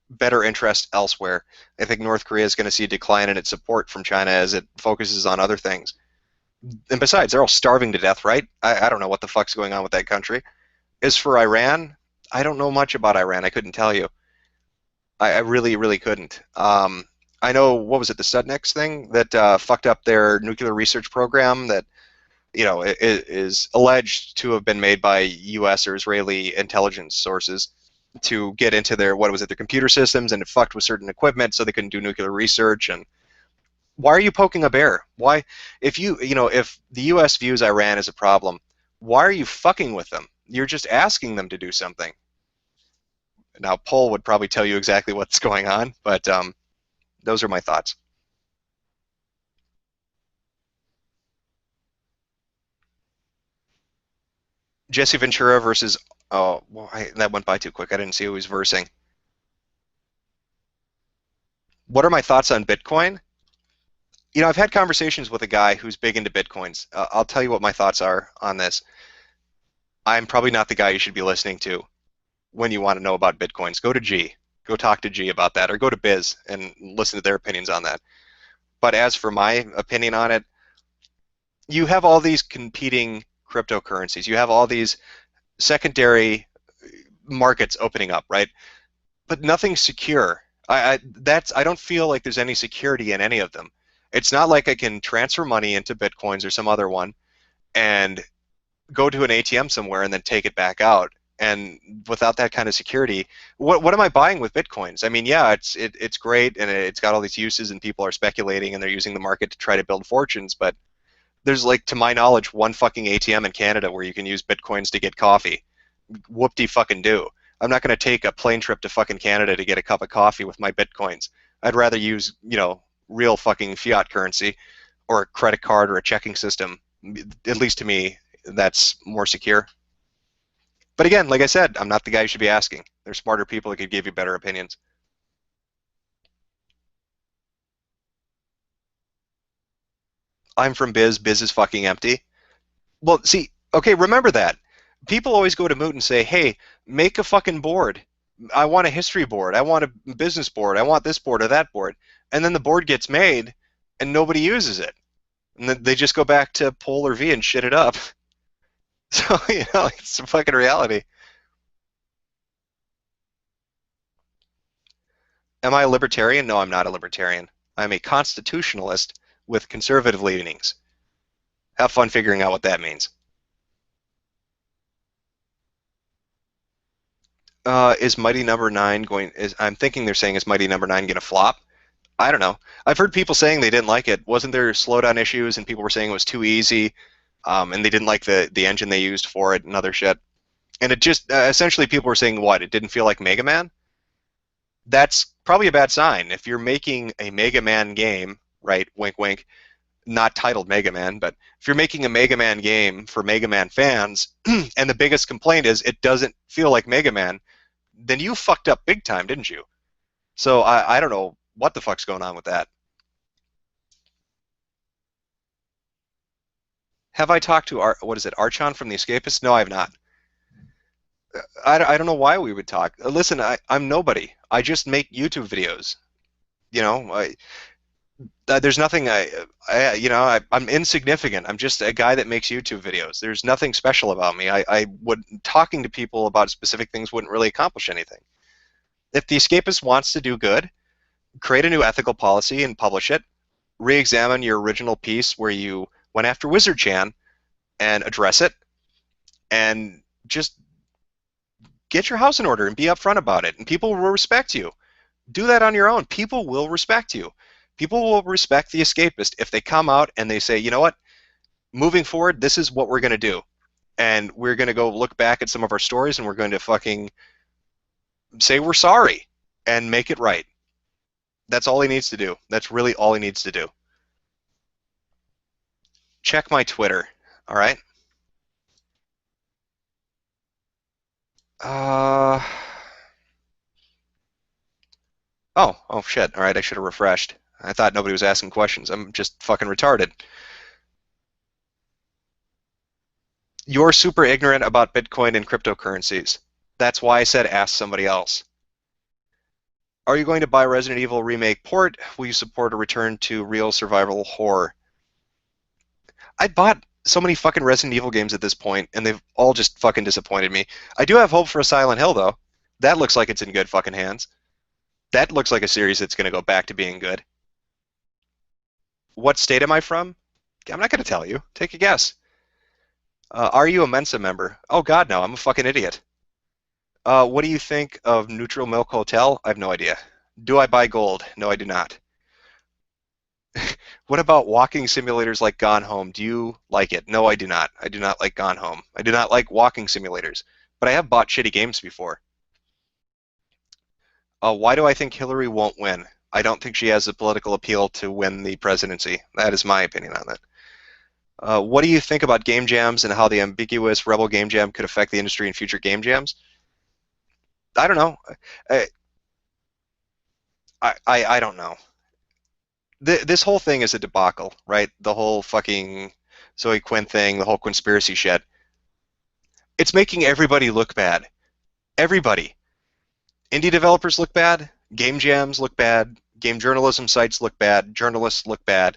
better interest elsewhere. I think North Korea is going to see a decline in its support from China as it focuses on other things. And besides, they're all starving to death, right? I don't know what the fuck's going on with that country. As for Iran, I don't know much about Iran. I couldn't tell you. I really, really couldn't. I know, what was it, the Studnex thing that fucked up their nuclear research program that, is alleged to have been made by U.S. or Israeli intelligence sources to get into their, what was it, their computer systems, and it fucked with certain equipment so they couldn't do nuclear research. And why are you poking a bear? Why, if the U.S. views Iran as a problem, why are you fucking with them? You're just asking them to do something. Now, Paul would probably tell you exactly what's going on, but those are my thoughts. Jesse Ventura versus, oh, well, that went by too quick. I didn't see who he was versing. What are my thoughts on Bitcoin? I've had conversations with a guy who's big into Bitcoins. I'll tell you what my thoughts are on this. I'm probably not the guy you should be listening to when you want to know about Bitcoins. Go to G. Go talk to G about that, or go to Biz and listen to their opinions on that. But as for my opinion on it, you have all these competing cryptocurrencies. You have all these secondary markets opening up, right? But nothing's secure. I don't feel like there's any security in any of them. It's not like I can transfer money into Bitcoins or some other one and go to an ATM somewhere and then take it back out. And without that kind of security, what am I buying with Bitcoins? I mean, yeah, it's great and it's got all these uses and people are speculating and they're using the market to try to build fortunes, but there's like, to my knowledge, one fucking ATM in Canada where you can use Bitcoins to get coffee. Whoop-de fucking do. I'm not going to take a plane trip to fucking Canada to get a cup of coffee with my Bitcoins. I'd rather use, real fucking fiat currency or a credit card or a checking system. At least to me, that's more secure. But again, like I said, I'm not the guy you should be asking. There's smarter people that could give you better opinions. I'm from Biz. Biz is fucking empty. Well, see, okay, remember that. People always go to Moot and say, hey, make a fucking board. I want a history board. I want a business board. I want this board or that board. And then the board gets made and nobody uses it. And then they just go back to Polar V and shit it up. So, it's a fucking reality. Am I a libertarian? No, I'm not a libertarian. I'm a constitutionalist with conservative leanings. Have fun figuring out what that means. Is Mighty Number Nine going? I'm thinking they're saying, is Mighty Number Nine going to flop? I don't know. I've heard people saying they didn't like it. Wasn't there slowdown issues and people were saying it was too easy, and they didn't like the engine they used for it and other shit. And it just essentially people were saying what? It didn't feel like Mega Man. That's probably a bad sign. If you're making a Mega Man game, right? Wink, wink. Not titled Mega Man, but if you're making a Mega Man game for Mega Man fans, and the biggest complaint is it doesn't feel like Mega Man, then you fucked up big time, didn't you? So I don't know what the fuck's going on with that. Have I talked to what is it, Archon from The Escapist? No, I have not. I don't know why we would talk. Listen, I'm nobody. I just make YouTube videos. You know, there's nothing I'm insignificant. I'm just a guy that makes YouTube videos. There's nothing special about me. I would talking to people about specific things wouldn't really accomplish anything. If The Escapist wants to do good, create a new ethical policy and publish it. Re-examine your original piece where you went after Wizard Chan and address it, and just get your house in order and be upfront about it, and people will respect you. Do that on your own. People will respect you. People will respect The Escapist if they come out and they say, you know what, moving forward, this is what we're going to do. And we're going to go look back at some of our stories and we're going to fucking say we're sorry and make it right. That's all he needs to do. That's really all he needs to do. Check my Twitter, all right? Uh, oh shit. All right, I should have refreshed. I thought nobody was asking questions. I'm just fucking retarded. You're super ignorant about Bitcoin and cryptocurrencies. That's why I said ask somebody else. Are you going to buy Resident Evil Remake port? Will you support a return to real survival horror? I bought so many fucking Resident Evil games at this point, and they've all just fucking disappointed me. I do have hope for a Silent Hill, though. That looks like it's in good fucking hands. That looks like a series that's going to go back to being good. What state am I from? I'm not going to tell you. Take a guess. Are you a Mensa member? Oh, God, no. I'm a fucking idiot. What do you think of Neutral Milk Hotel? I have no idea. Do I buy gold? No, I do not. What about walking simulators like Gone Home? Do you like it? No, I do not. I do not like Gone Home. I do not like walking simulators. But I have bought shitty games before. Why do I think Hillary won't win? I don't think she has the political appeal to win the presidency. That is my opinion on that. What do you think about game jams and how the ambiguous Rebel game jam could affect the industry in future game jams? I don't know. I don't know. This whole thing is a debacle, right? The whole fucking Zoe Quinn thing, the whole conspiracy shit. It's making everybody look bad. Everybody. Indie developers look bad. Game jams look bad. Game journalism sites look bad. Journalists look bad.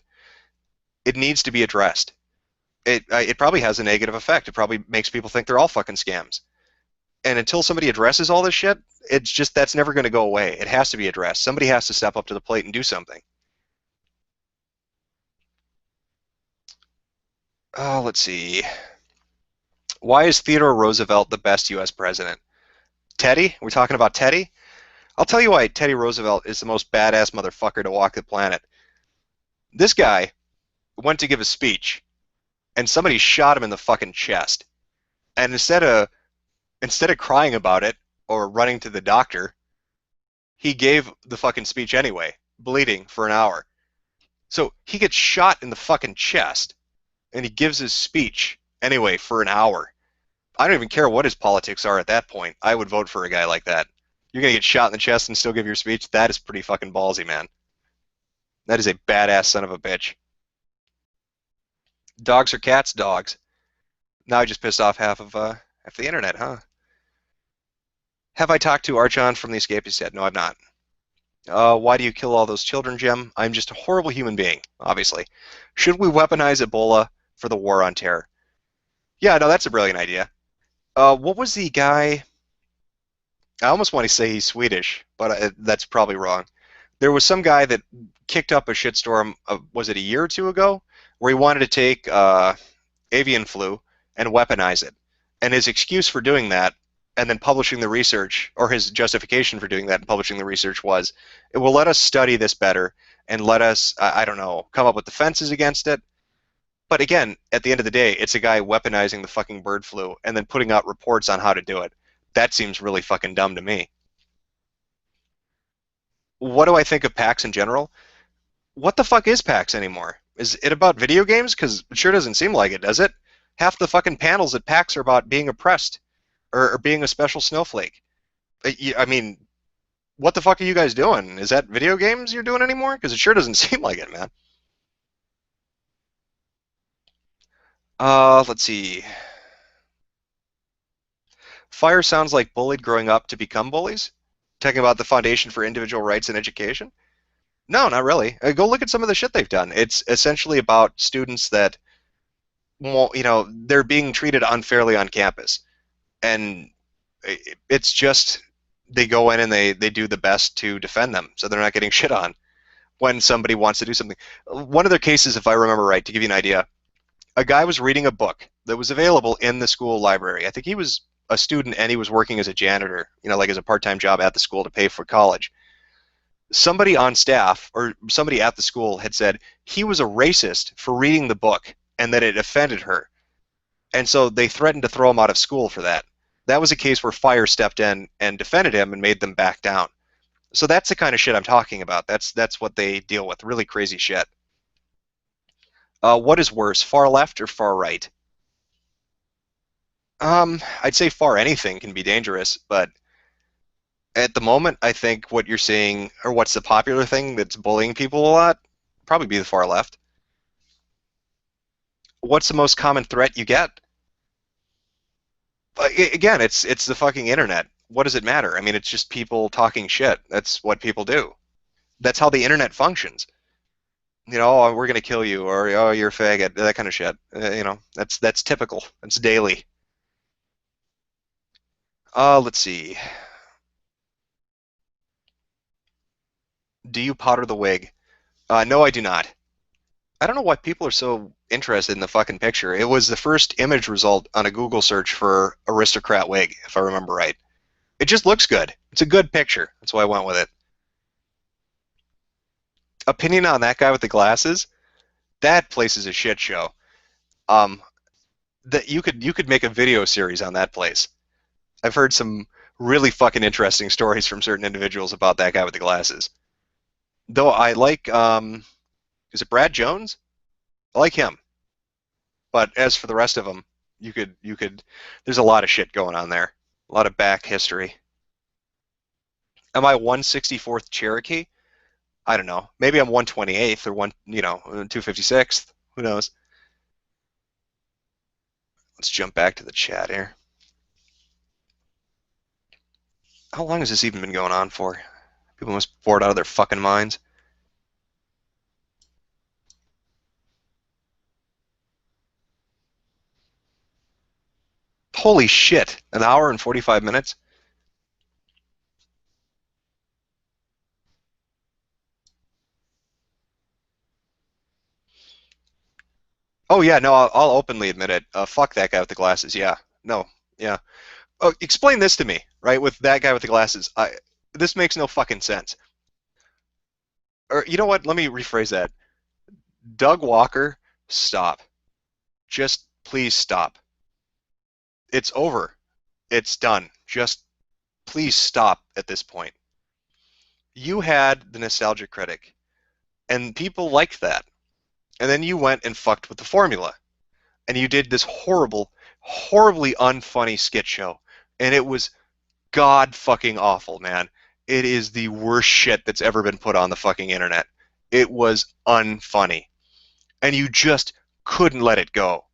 It needs to be addressed. It probably has a negative effect. It probably makes people think they're all fucking scams. And until somebody addresses all this shit, it's just that's never going to go away. It has to be addressed. Somebody has to step up to the plate and do something. Oh, let's see. Why is Theodore Roosevelt the best U.S. president? Teddy? We're talking about Teddy? I'll tell you why Teddy Roosevelt is the most badass motherfucker to walk the planet. This guy went to give a speech, and somebody shot him in the fucking chest. And instead of crying about it or running to the doctor, he gave the fucking speech anyway, bleeding for an hour. So he gets shot in the fucking chest, and he gives his speech anyway for an hour. I don't even care what his politics are at that point. I would vote for a guy like that. You're going to get shot in the chest and still give your speech? That is pretty fucking ballsy, man. That is a badass son of a bitch. Dogs or cats? Dogs. Now I just pissed off half the internet, huh? Have I talked to Archon from the Escapists yet? No, I've not. Why do you kill all those children, Jim? I'm just a horrible human being, obviously. Should we weaponize Ebola for the war on terror? Yeah, no, that's a brilliant idea. What was the guy? I almost want to say he's Swedish, but that's probably wrong. There was some guy that kicked up a shitstorm, was it a year or two ago, where he wanted to take avian flu and weaponize it. And his excuse for doing that, and then publishing the research, or his justification for doing that and publishing the research was, it will let us study this better and let us, I don't know, come up with defenses against it. But again, at the end of the day, it's a guy weaponizing the fucking bird flu and then putting out reports on how to do it. That seems really fucking dumb to me. What do I think of PAX in general? What the fuck is PAX anymore? Is it about video games? Because it sure doesn't seem like it, does it? Half the fucking panels at PAX are about being oppressed or being a special snowflake. I mean, what the fuck are you guys doing? Is that video games you're doing anymore? Because it sure doesn't seem like it, man. Let's see. Fire sounds like bullied growing up to become bullies. Talking about the Foundation for Individual Rights and Education. No, not really. Go look at some of the shit they've done. It's essentially about students that, well, they're being treated unfairly on campus. And it's just they go in and they do the best to defend them so they're not getting shit on when somebody wants to do something. One of their cases, if I remember right, to give you an idea, a guy was reading a book that was available in the school library. I think he was a student and he was working as a janitor, like as a part-time job at the school to pay for college. Somebody on staff or somebody at the school had said he was a racist for reading the book and that it offended her. And so they threatened to throw him out of school for that. That was a case where Fire stepped in and defended him and made them back down. So that's the kind of shit I'm talking about. That's what they deal with, really crazy shit. What is worse, far left or far right? I'd say far anything can be dangerous, but at the moment, I think what you're seeing, or what's the popular thing that's bullying people a lot, probably be the far left. What's the most common threat you get? Again, it's the fucking internet. What does it matter? I mean, it's just people talking shit. That's what people do. That's how the internet functions. Oh, we're gonna kill you, or oh, you're a faggot, that kind of shit. That's typical. It's daily. Let's see. Do you powder the wig? No, I do not. I don't know why people are so interested in the fucking picture. It was the first image result on a Google search for Aristocrat wig, if I remember right. It just looks good. It's a good picture. That's why I went with it. Opinion on that guy with the glasses? That place is a shit show. Um, that you could make a video series on that place. I've heard some really fucking interesting stories from certain individuals about that guy with the glasses. Though I like, is it Brad Jones? I like him. But as for the rest of them, you could, there's a lot of shit going on there. A lot of back history. Am I 1/64th Cherokee? I don't know. Maybe I'm 128th or 256th. Who knows? Let's jump back to the chat here. How long has this even been going on for? People must be bored out of their fucking minds. Holy shit! An hour and 45 minutes? Oh yeah, no, I'll openly admit it. Fuck that guy with the glasses. Yeah, no, yeah. Oh, explain this to me, right? With that guy with the glasses, this makes no fucking sense. Or you know what? Let me rephrase that. Doug Walker, stop. Just please stop. It's over. It's done. Just please stop at this point. You had the nostalgia critic, and people liked that. And then you went and fucked with the formula. And you did this horrible, horribly unfunny skit show. And it was god fucking awful, man. It is the worst shit that's ever been put on the fucking internet. It was unfunny. And you just couldn't let it go.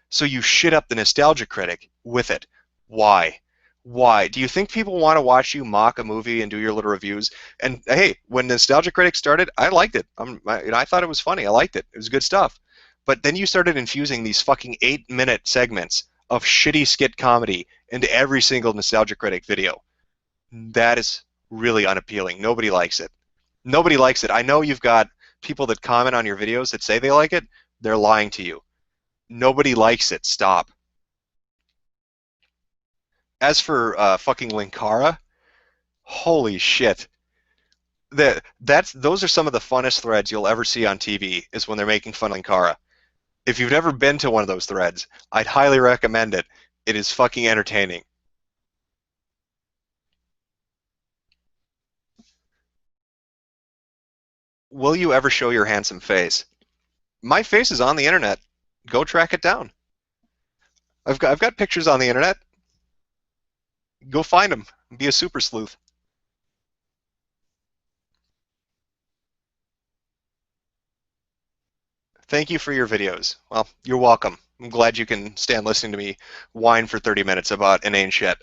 So you shit up the nostalgia critic with it. Why? Why? Do you think people want to watch you mock a movie and do your little reviews? And hey, when Nostalgia Critic started, I liked it. I thought it was funny. I liked it. It was good stuff. But then you started infusing these fucking 8-minute segments of shitty skit comedy into every single Nostalgia Critic video. That is really unappealing. Nobody likes it. Nobody likes it. I know you've got people that comment on your videos that say they like it. They're lying to you. Nobody likes it. Stop. As for fucking Linkara, holy shit. Those are some of the funnest threads you'll ever see on TV, is when they're making fun of Linkara. If you've never been to one of those threads, I'd highly recommend it. It is fucking entertaining. Will you ever show your handsome face? My face is on the internet. Go track it down. I've got pictures on the internet. Go find them. Be a super sleuth. Thank you for your videos. Well, you're welcome. I'm glad you can stand listening to me whine for 30 minutes about inane shit.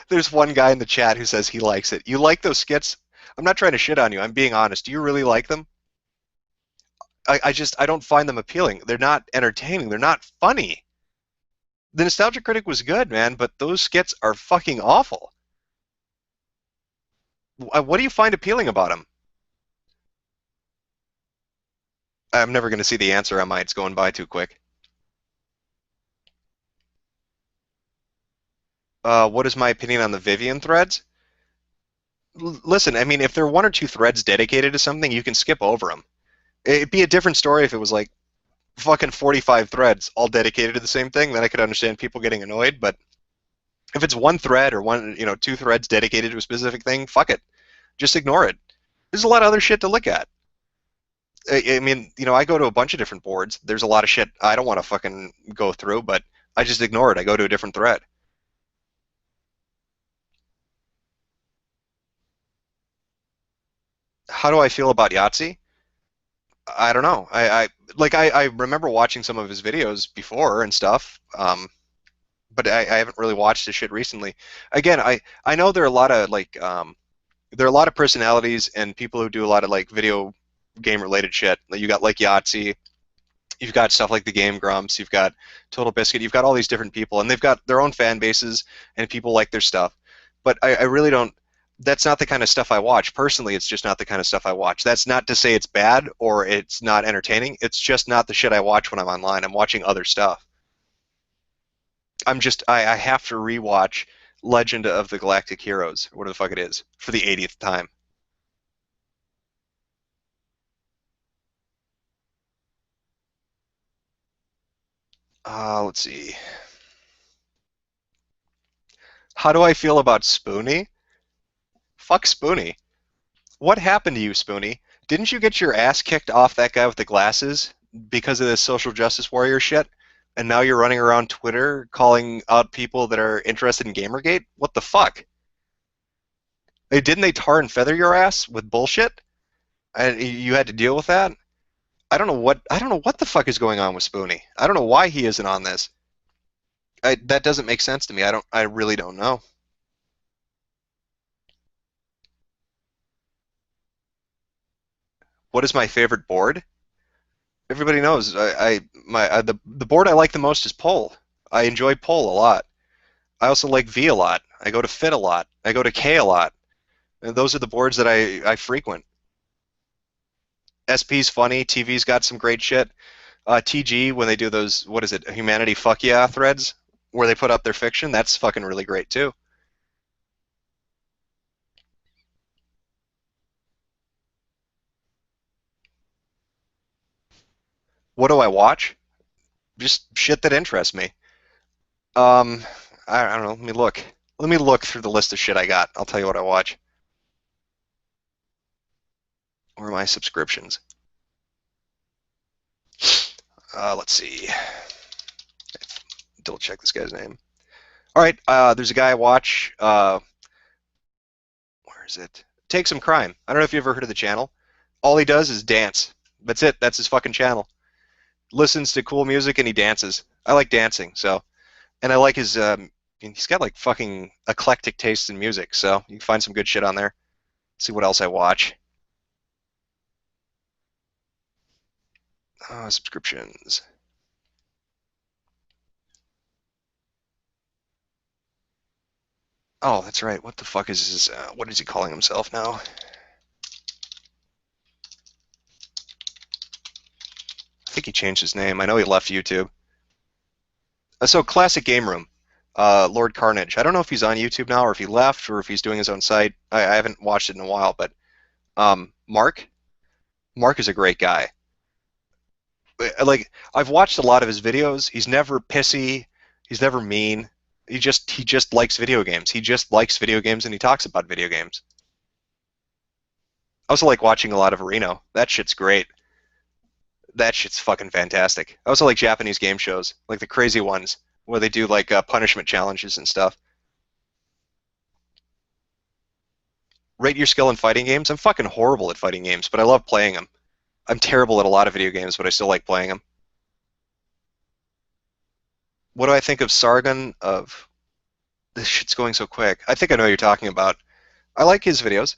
There's one guy in the chat who says he likes it. You like those skits? I'm not trying to shit on you. I'm being honest. Do you really like them? I don't find them appealing. They're not entertaining. They're not funny. The Nostalgia Critic was good, man, but those skits are fucking awful. What do you find appealing about them? I'm never going to see the answer on mine. It's going by too quick. What is my opinion on the Vivian threads? Listen, I mean, if there are one or two threads dedicated to something, you can skip over them. It'd be a different story if it was like fucking 45 threads all dedicated to the same thing. Then I could understand people getting annoyed. But if it's one thread or two threads dedicated to a specific thing, fuck it. Just ignore it. There's a lot of other shit to look at. I mean, I go to a bunch of different boards. There's a lot of shit I don't want to fucking go through, but I just ignore it. I go to a different thread. How do I feel about Yahtzee? I don't know. I remember watching some of his videos before and stuff, but I haven't really watched his shit recently. Again, I know there are a lot of there are a lot of personalities and people who do a lot of like video game related shit. You got like Yahtzee, you've got stuff like the Game Grumps, you've got Total Biscuit, you've got all these different people, and they've got their own fan bases and people like their stuff. But I really don't. That's not the kind of stuff I watch. Personally, it's just not the kind of stuff I watch. That's not to say it's bad or it's not entertaining. It's just not the shit I watch when I'm online. I'm watching other stuff. I have to rewatch Legend of the Galactic Heroes, or whatever the fuck it is, for the 80th time. Let's see. How do I feel about Spoonie? Fuck Spoonie. What happened to you, Spoonie? Didn't you get your ass kicked off that guy with the glasses because of this social justice warrior shit? and now you're running around Twitter calling out people that are interested in Gamergate? What the fuck? Hey, didn't they tar and feather your ass with bullshit? And you had to deal with that? I don't know what the fuck is going on with Spoonie. I don't know why he isn't on this. That doesn't make sense to me. I really don't know. What is my favorite board? Everybody knows the board I like the most is Pole. I enjoy Pole a lot. I also like V a lot. I go to Fit a lot. I go to K a lot. And those are the boards that I frequent. SP's funny. TV's got some great shit. TG, when they do those, what is it, Humanity Fuck Yeah threads, where they put up their fiction, that's fucking really great too. What do I watch? Just shit that interests me. Um, I don't know. Let me look. Let me look through the list of shit I got. I'll tell you what I watch. Where are my subscriptions? Let's see. Double check this guy's name. All right. There's a guy I watch. Where is it? Take Some Crime. I don't know if you ever heard of the channel. All he does is dance. That's it. That's his fucking channel. Listens to cool music and he dances. I like dancing, so, and I like his. He's got like fucking eclectic tastes in music, so you can find some good shit on there. See what else I watch. Subscriptions. Oh, that's right. What the fuck is his? What is he calling himself now? I think he changed his name. I know he left YouTube. So Classic Game Room, Lord Carnage. I don't know if he's on YouTube now or if he left or if he's doing his own site. I haven't watched it in a while, but Mark. Mark is a great guy. Like I've watched a lot of his videos. He's never pissy. He's never mean. He just likes video games. He just likes video games and he talks about video games. I also like watching a lot of Reno. That shit's great. That shit's fucking fantastic. I also like Japanese game shows, like the crazy ones where they do like punishment challenges and stuff. Rate your skill in fighting games. I'm fucking horrible at fighting games, but I love playing them. I'm terrible at a lot of video games, but I still like playing them. What do I think of Sargon of this shit's going so quick? I think I know what you're talking about. I like his videos.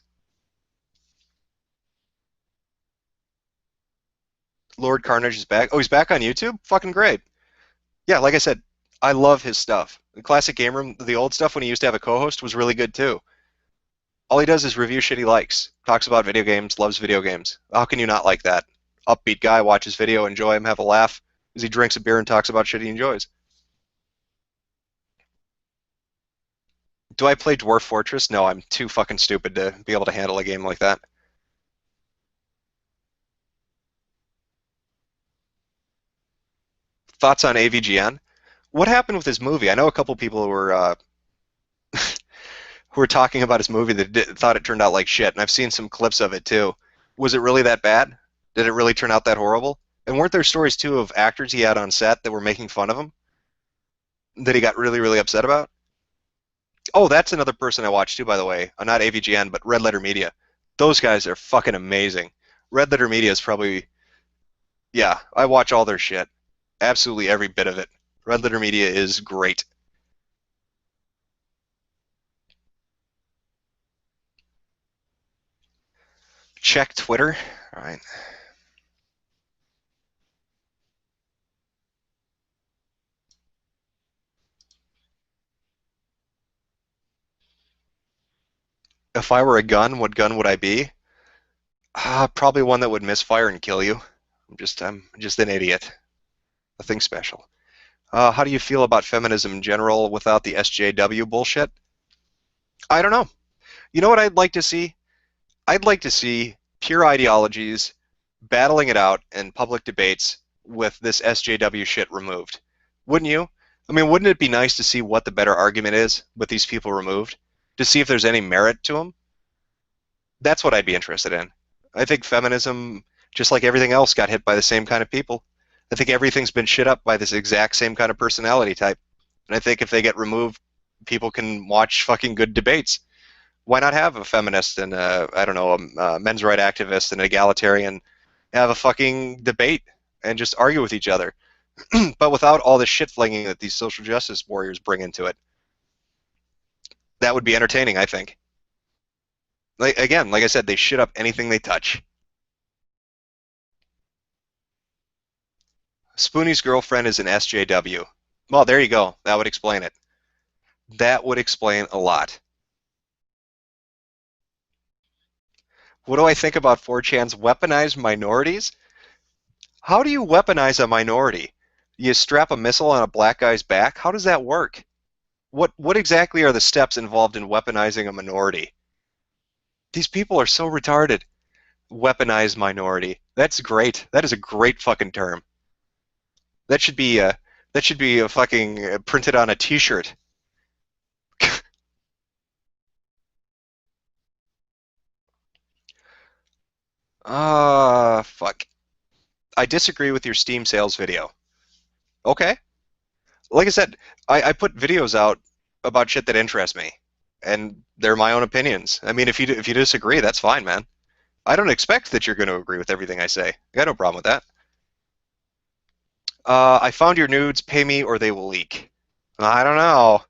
Lord Carnage is back. Oh, he's back on YouTube? Fucking great. Yeah, like I said, I love his stuff. The Classic Game Room, the old stuff when he used to have a co-host was really good too. All he does is review shit he likes. Talks about video games, loves video games. How can you not like that? Upbeat guy, watch his video, enjoy him, have a laugh as he drinks a beer and talks about shit he enjoys. Do I play Dwarf Fortress? No, I'm too fucking stupid to be able to handle a game like that. Thoughts on AVGN? What happened with his movie? I know a couple people who were talking about his movie that thought it turned out like shit, and I've seen some clips of it too. Was it really that bad? Did it really turn out that horrible? And weren't there stories too of actors he had on set that were making fun of him that he got really, really upset about? Oh, that's another person I watched too, by the way. Not AVGN, but Red Letter Media. Those guys are fucking amazing. Red Letter Media is probably, yeah, I watch all their shit. Absolutely every bit of it. Red Letter Media is great. Check Twitter. All right. If I were a gun, what gun would I be? Probably one that would misfire and kill you. I'm just an idiot. Nothing special. How do you feel about feminism in general without the SJW bullshit? I don't know. You know what I'd like to see? I'd like to see pure ideologies battling it out in public debates with this SJW shit removed. Wouldn't you? I mean, wouldn't it be nice to see what the better argument is with these people removed? To see if there's any merit to them? That's what I'd be interested in. I think feminism, just like everything else, got hit by the same kind of people. I think everything's been shit up by this exact same kind of personality type. And I think if they get removed, people can watch fucking good debates. Why not have a feminist and I don't know, a men's right activist and an egalitarian have a fucking debate and just argue with each other, but without all the shit flinging that these social justice warriors bring into it. That would be entertaining, I think. Like again, like I said, they shit up anything they touch. Spoonie's girlfriend is an SJW. Well, there you go. That would explain it. That would explain a lot. What do I think about 4chan's weaponized minorities? How do you weaponize a minority? You strap a missile on a black guy's back? How does that work? What exactly are the steps involved in weaponizing a minority? These people are so retarded. Weaponized minority. That's great. That is a great fucking term. That should be a fucking printed on a T-shirt. Ah, fuck. I disagree with your Steam sales video. Okay. Like I said, I put videos out about shit that interests me, and they're my own opinions. I mean, if you disagree, that's fine, man. I don't expect that you're going to agree with everything I say. I got no problem with that. I found your nudes. Pay me or they will leak. I don't know.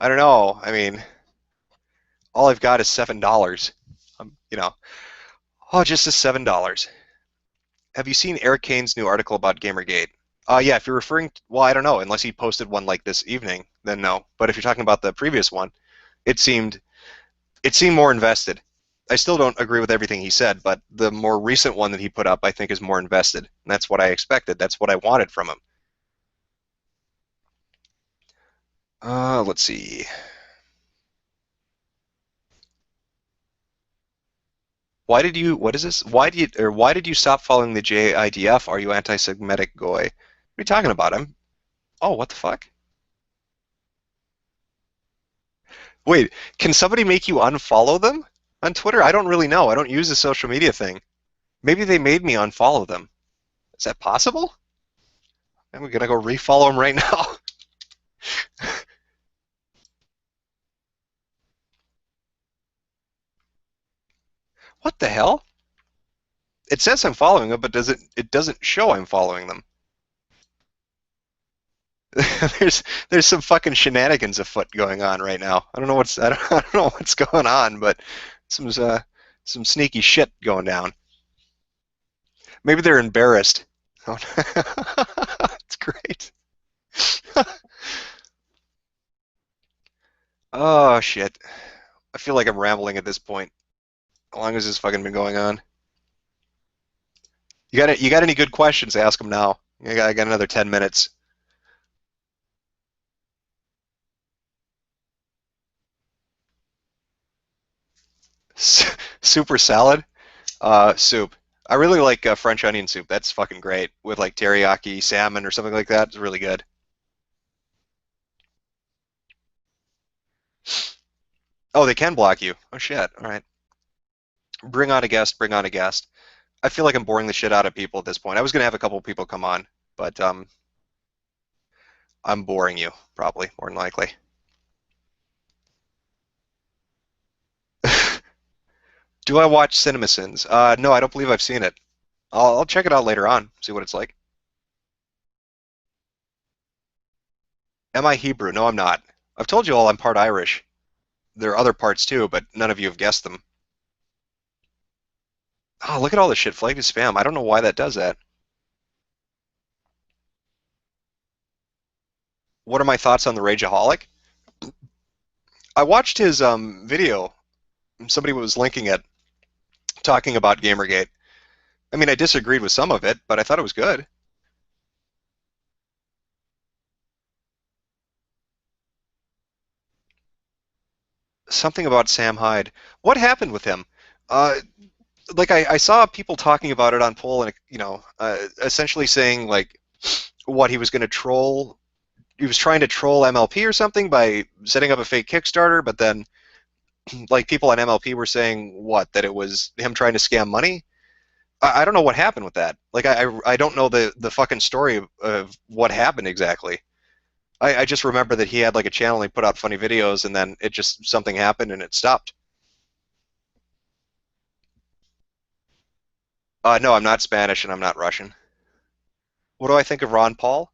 I don't know. I mean, all I've got is $7. Oh, just the $7. Have you seen Eric Kane's new article about Gamergate? Yeah, if you're referring to, well, I don't know, unless he posted one like this evening, then no. But if you're talking about the previous one, it seemed more invested. I still don't agree with everything he said, but the more recent one that he put up, I think, is more invested. And that's what I expected. That's what I wanted from him. Let's see. What is this? Why did you stop following the JIDF? Are you anti-Semitic goy? What are you talking about? Oh, what the fuck? Wait, can somebody make you unfollow them on Twitter? I don't really know. I don't use the social media thing. Maybe they made me unfollow them. Is that possible? I'm gonna go refollow them right now. What the hell? It says I'm following them, but it doesn't show I'm following them. There's some fucking shenanigans afoot going on right now. I don't know what's going on, but some sneaky shit going down. Maybe they're embarrassed. Oh, it's great. Oh shit. I feel like I'm rambling at this point. How long has this fucking been going on? You got any good questions? Ask them now. I got another 10 minutes. Super salad? Soup. I really like French onion soup. That's fucking great with like teriyaki salmon or something like that. It's really good. Oh, they can block you. Oh shit. All right. Bring on a guest. Bring on a guest. I feel like I'm boring the shit out of people at this point. I was gonna have a couple people come on, but I'm boring you probably more than likely. Do I watch CinemaSins? No, I don't believe I've seen it. I'll check it out later on. See what it's like. Am I Hebrew? No, I'm not. I've told you all I'm part Irish. There are other parts too, but none of you have guessed them. Oh, look at all this shit flagged as spam. I don't know why that does that. What are my thoughts on the Rageaholic? I watched his video. Somebody was linking it, talking about Gamergate. I mean, I disagreed with some of it, but I thought it was good. Something about Sam Hyde. What happened with him? Uh, like I saw people talking about it on poll, and essentially saying like what he was going to troll. He was trying to troll MLP or something by setting up a fake Kickstarter, but then like people on MLP were saying what, that it was him trying to scam money. I don't know what happened with that. Like I don't know the fucking story of what happened exactly. I just remember that he had like a channel and he put out funny videos and then it just something happened and it stopped. No, I'm not Spanish and I'm not Russian. What do I think of Ron Paul?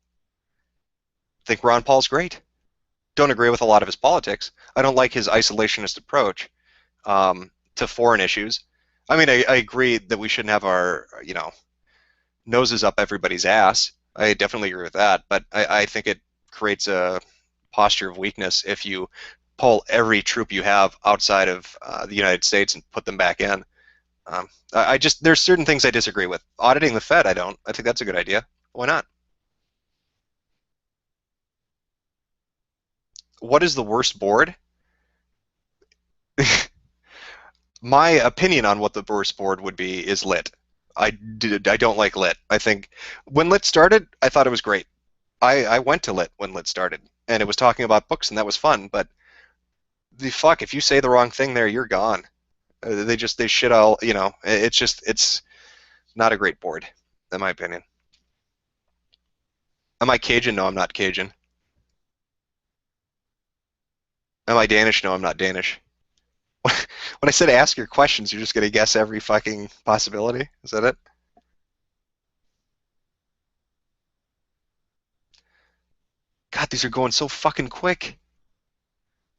I think Ron Paul's great. Don't agree with a lot of his politics. I don't like his isolationist approach to foreign issues. I mean, I agree that we shouldn't have our, noses up everybody's ass. I definitely agree with that, but I think it creates a posture of weakness if you pull every troop you have outside of the United States and put them back in. I just there's certain things I disagree with. Auditing the Fed, I don't. I think that's a good idea. Why not? What is the worst board? My opinion on what the worst board would be is lit. I don't like lit. I think when lit started, I thought it was great. I went to lit when lit started, and it was talking about books, and that was fun. But the fuck, if you say the wrong thing there, you're gone. They shit all. It's not a great board, in my opinion. Am I Cajun? No, I'm not Cajun. Am I Danish? No, I'm not Danish. When I said ask your questions, you're just gonna guess every fucking possibility. Is that it? God, these are going so fucking quick.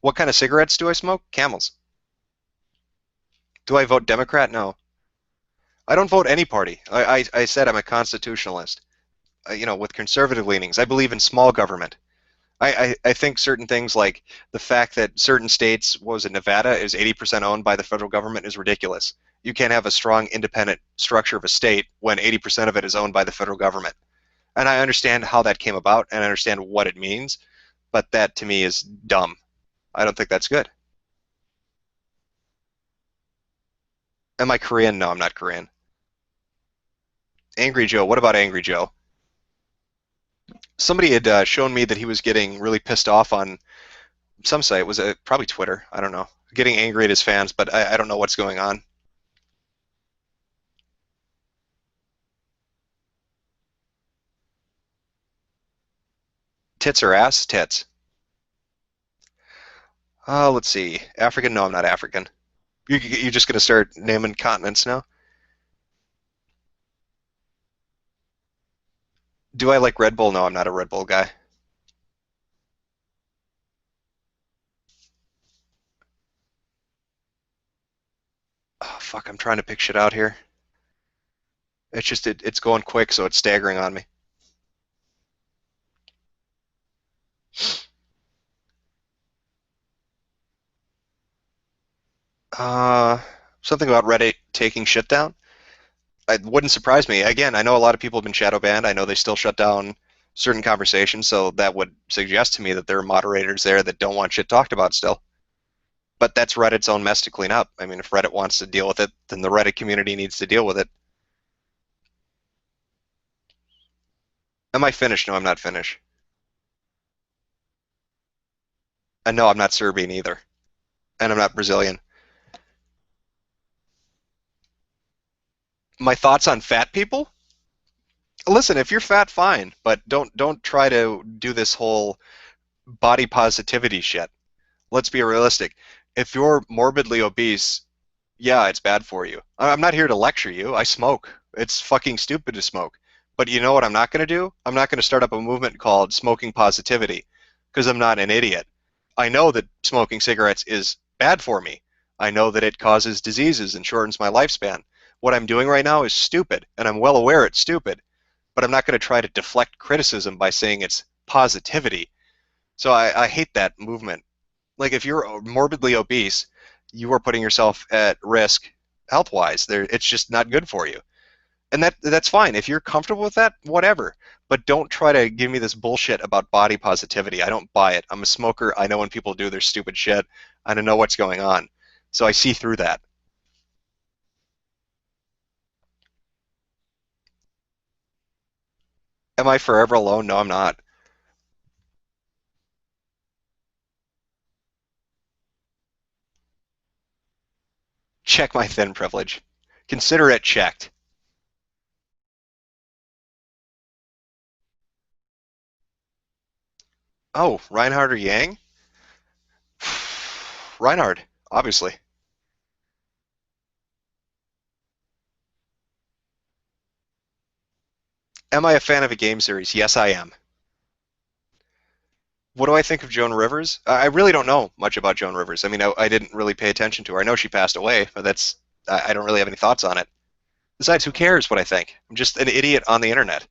What kind of cigarettes do I smoke? Camels. Do I vote Democrat? No. I don't vote any party. I said I'm a constitutionalist. With conservative leanings. I believe in small government. I think certain things like the fact that certain states, what was it, Nevada, is 80% owned by the federal government is ridiculous. You can't have a strong independent structure of a state when 80% of it is owned by the federal government. And I understand how that came about and I understand what it means, but that to me is dumb. I don't think that's good. Am I Korean? No, I'm not Korean. Angry Joe. What about Angry Joe? Somebody had shown me that he was getting really pissed off on some site. Was it probably Twitter? I don't know. Getting angry at his fans, but I don't know what's going on. Tits or ass? Tits. Let's see. African? No, I'm not African. You're just gonna start naming continents now? Do I like Red Bull? No, I'm not a Red Bull guy. Oh, fuck, I'm trying to pick shit out here. It's going quick, so it's staggering on me. Uh, Something about Reddit taking shit down. It wouldn't surprise me. Again, I know a lot of people have been shadow banned. I know they still shut down certain conversations, so that would suggest to me that there are moderators there that don't want shit talked about still. But that's Reddit's own mess to clean up. I mean, if Reddit wants to deal with it, then the Reddit community needs to deal with it. Am I Finnish? No, I'm not Finnish. And no, I'm not Serbian either. And I'm not Brazilian. My thoughts on fat people? Listen, if you're fat, fine, but don't try to do this whole body positivity shit. Let's be realistic. If you're morbidly obese, yeah, it's bad for you. I'm not here to lecture you. I smoke. It's fucking stupid to smoke. But you know what I'm not going to do? I'm not going to start up a movement called smoking positivity because I'm not an idiot. I know that smoking cigarettes is bad for me. I know that it causes diseases and shortens my lifespan. What I'm doing right now is stupid, and I'm well aware it's stupid, but I'm not going to try to deflect criticism by saying it's positivity. So I hate that movement. Like if you're morbidly obese, you are putting yourself at risk health-wise. It's just not good for you. And that's fine. If you're comfortable with that, whatever. But don't try to give me this bullshit about body positivity. I don't buy it. I'm a smoker. I know when people do their stupid shit. I don't know what's going on. So I see through that. Am I forever alone? No, I'm not. Check my thin privilege. Consider it checked. Oh, Reinhardt or Yang? Reinhardt, obviously. Am I a fan of a game series? Yes, I am. What do I think of Joan Rivers? I really don't know much about Joan Rivers. I mean, I didn't really pay attention to her. I know she passed away, but I don't really have any thoughts on it. Besides, who cares what I think? I'm just an idiot on the internet.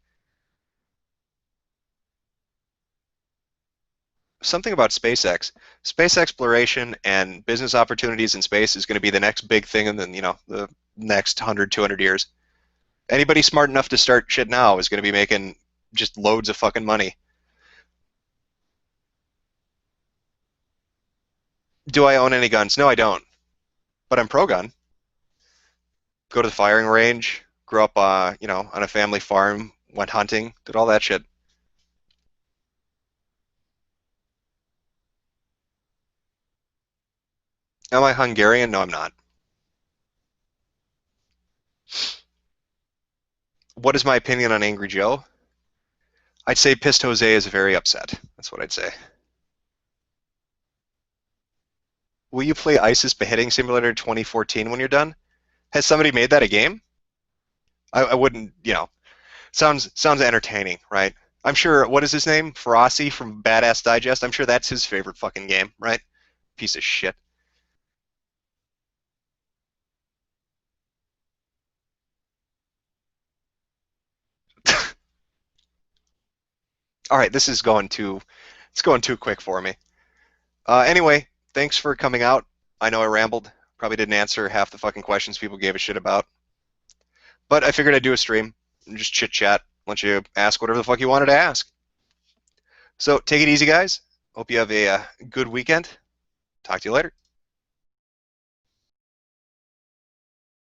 Something about SpaceX. Space exploration and business opportunities in space is going to be the next big thing in the next 100, 200 years. Anybody smart enough to start shit now is going to be making just loads of fucking money. Do I own any guns? No, I don't. But I'm pro gun. Go to the firing range, grew up, on a family farm, went hunting, did all that shit. Am I Hungarian? No, I'm not. What is my opinion on Angry Joe? I'd say Pissed Jose is very upset. That's what I'd say. Will you play ISIS Beheading Simulator 2014 when you're done? Has somebody made that a game? I wouldn't. Sounds entertaining, right? I'm sure. What is his name? Ferocity from Badass Digest. I'm sure that's his favorite fucking game, right? Piece of shit. All right, this is going too. It's going too quick for me. Anyway, thanks for coming out. I know I rambled. Probably didn't answer half the fucking questions people gave a shit about. But I figured I'd do a stream and just chit chat. Let you ask whatever the fuck you wanted to ask. So take it easy, guys. Hope you have a good weekend. Talk to you later.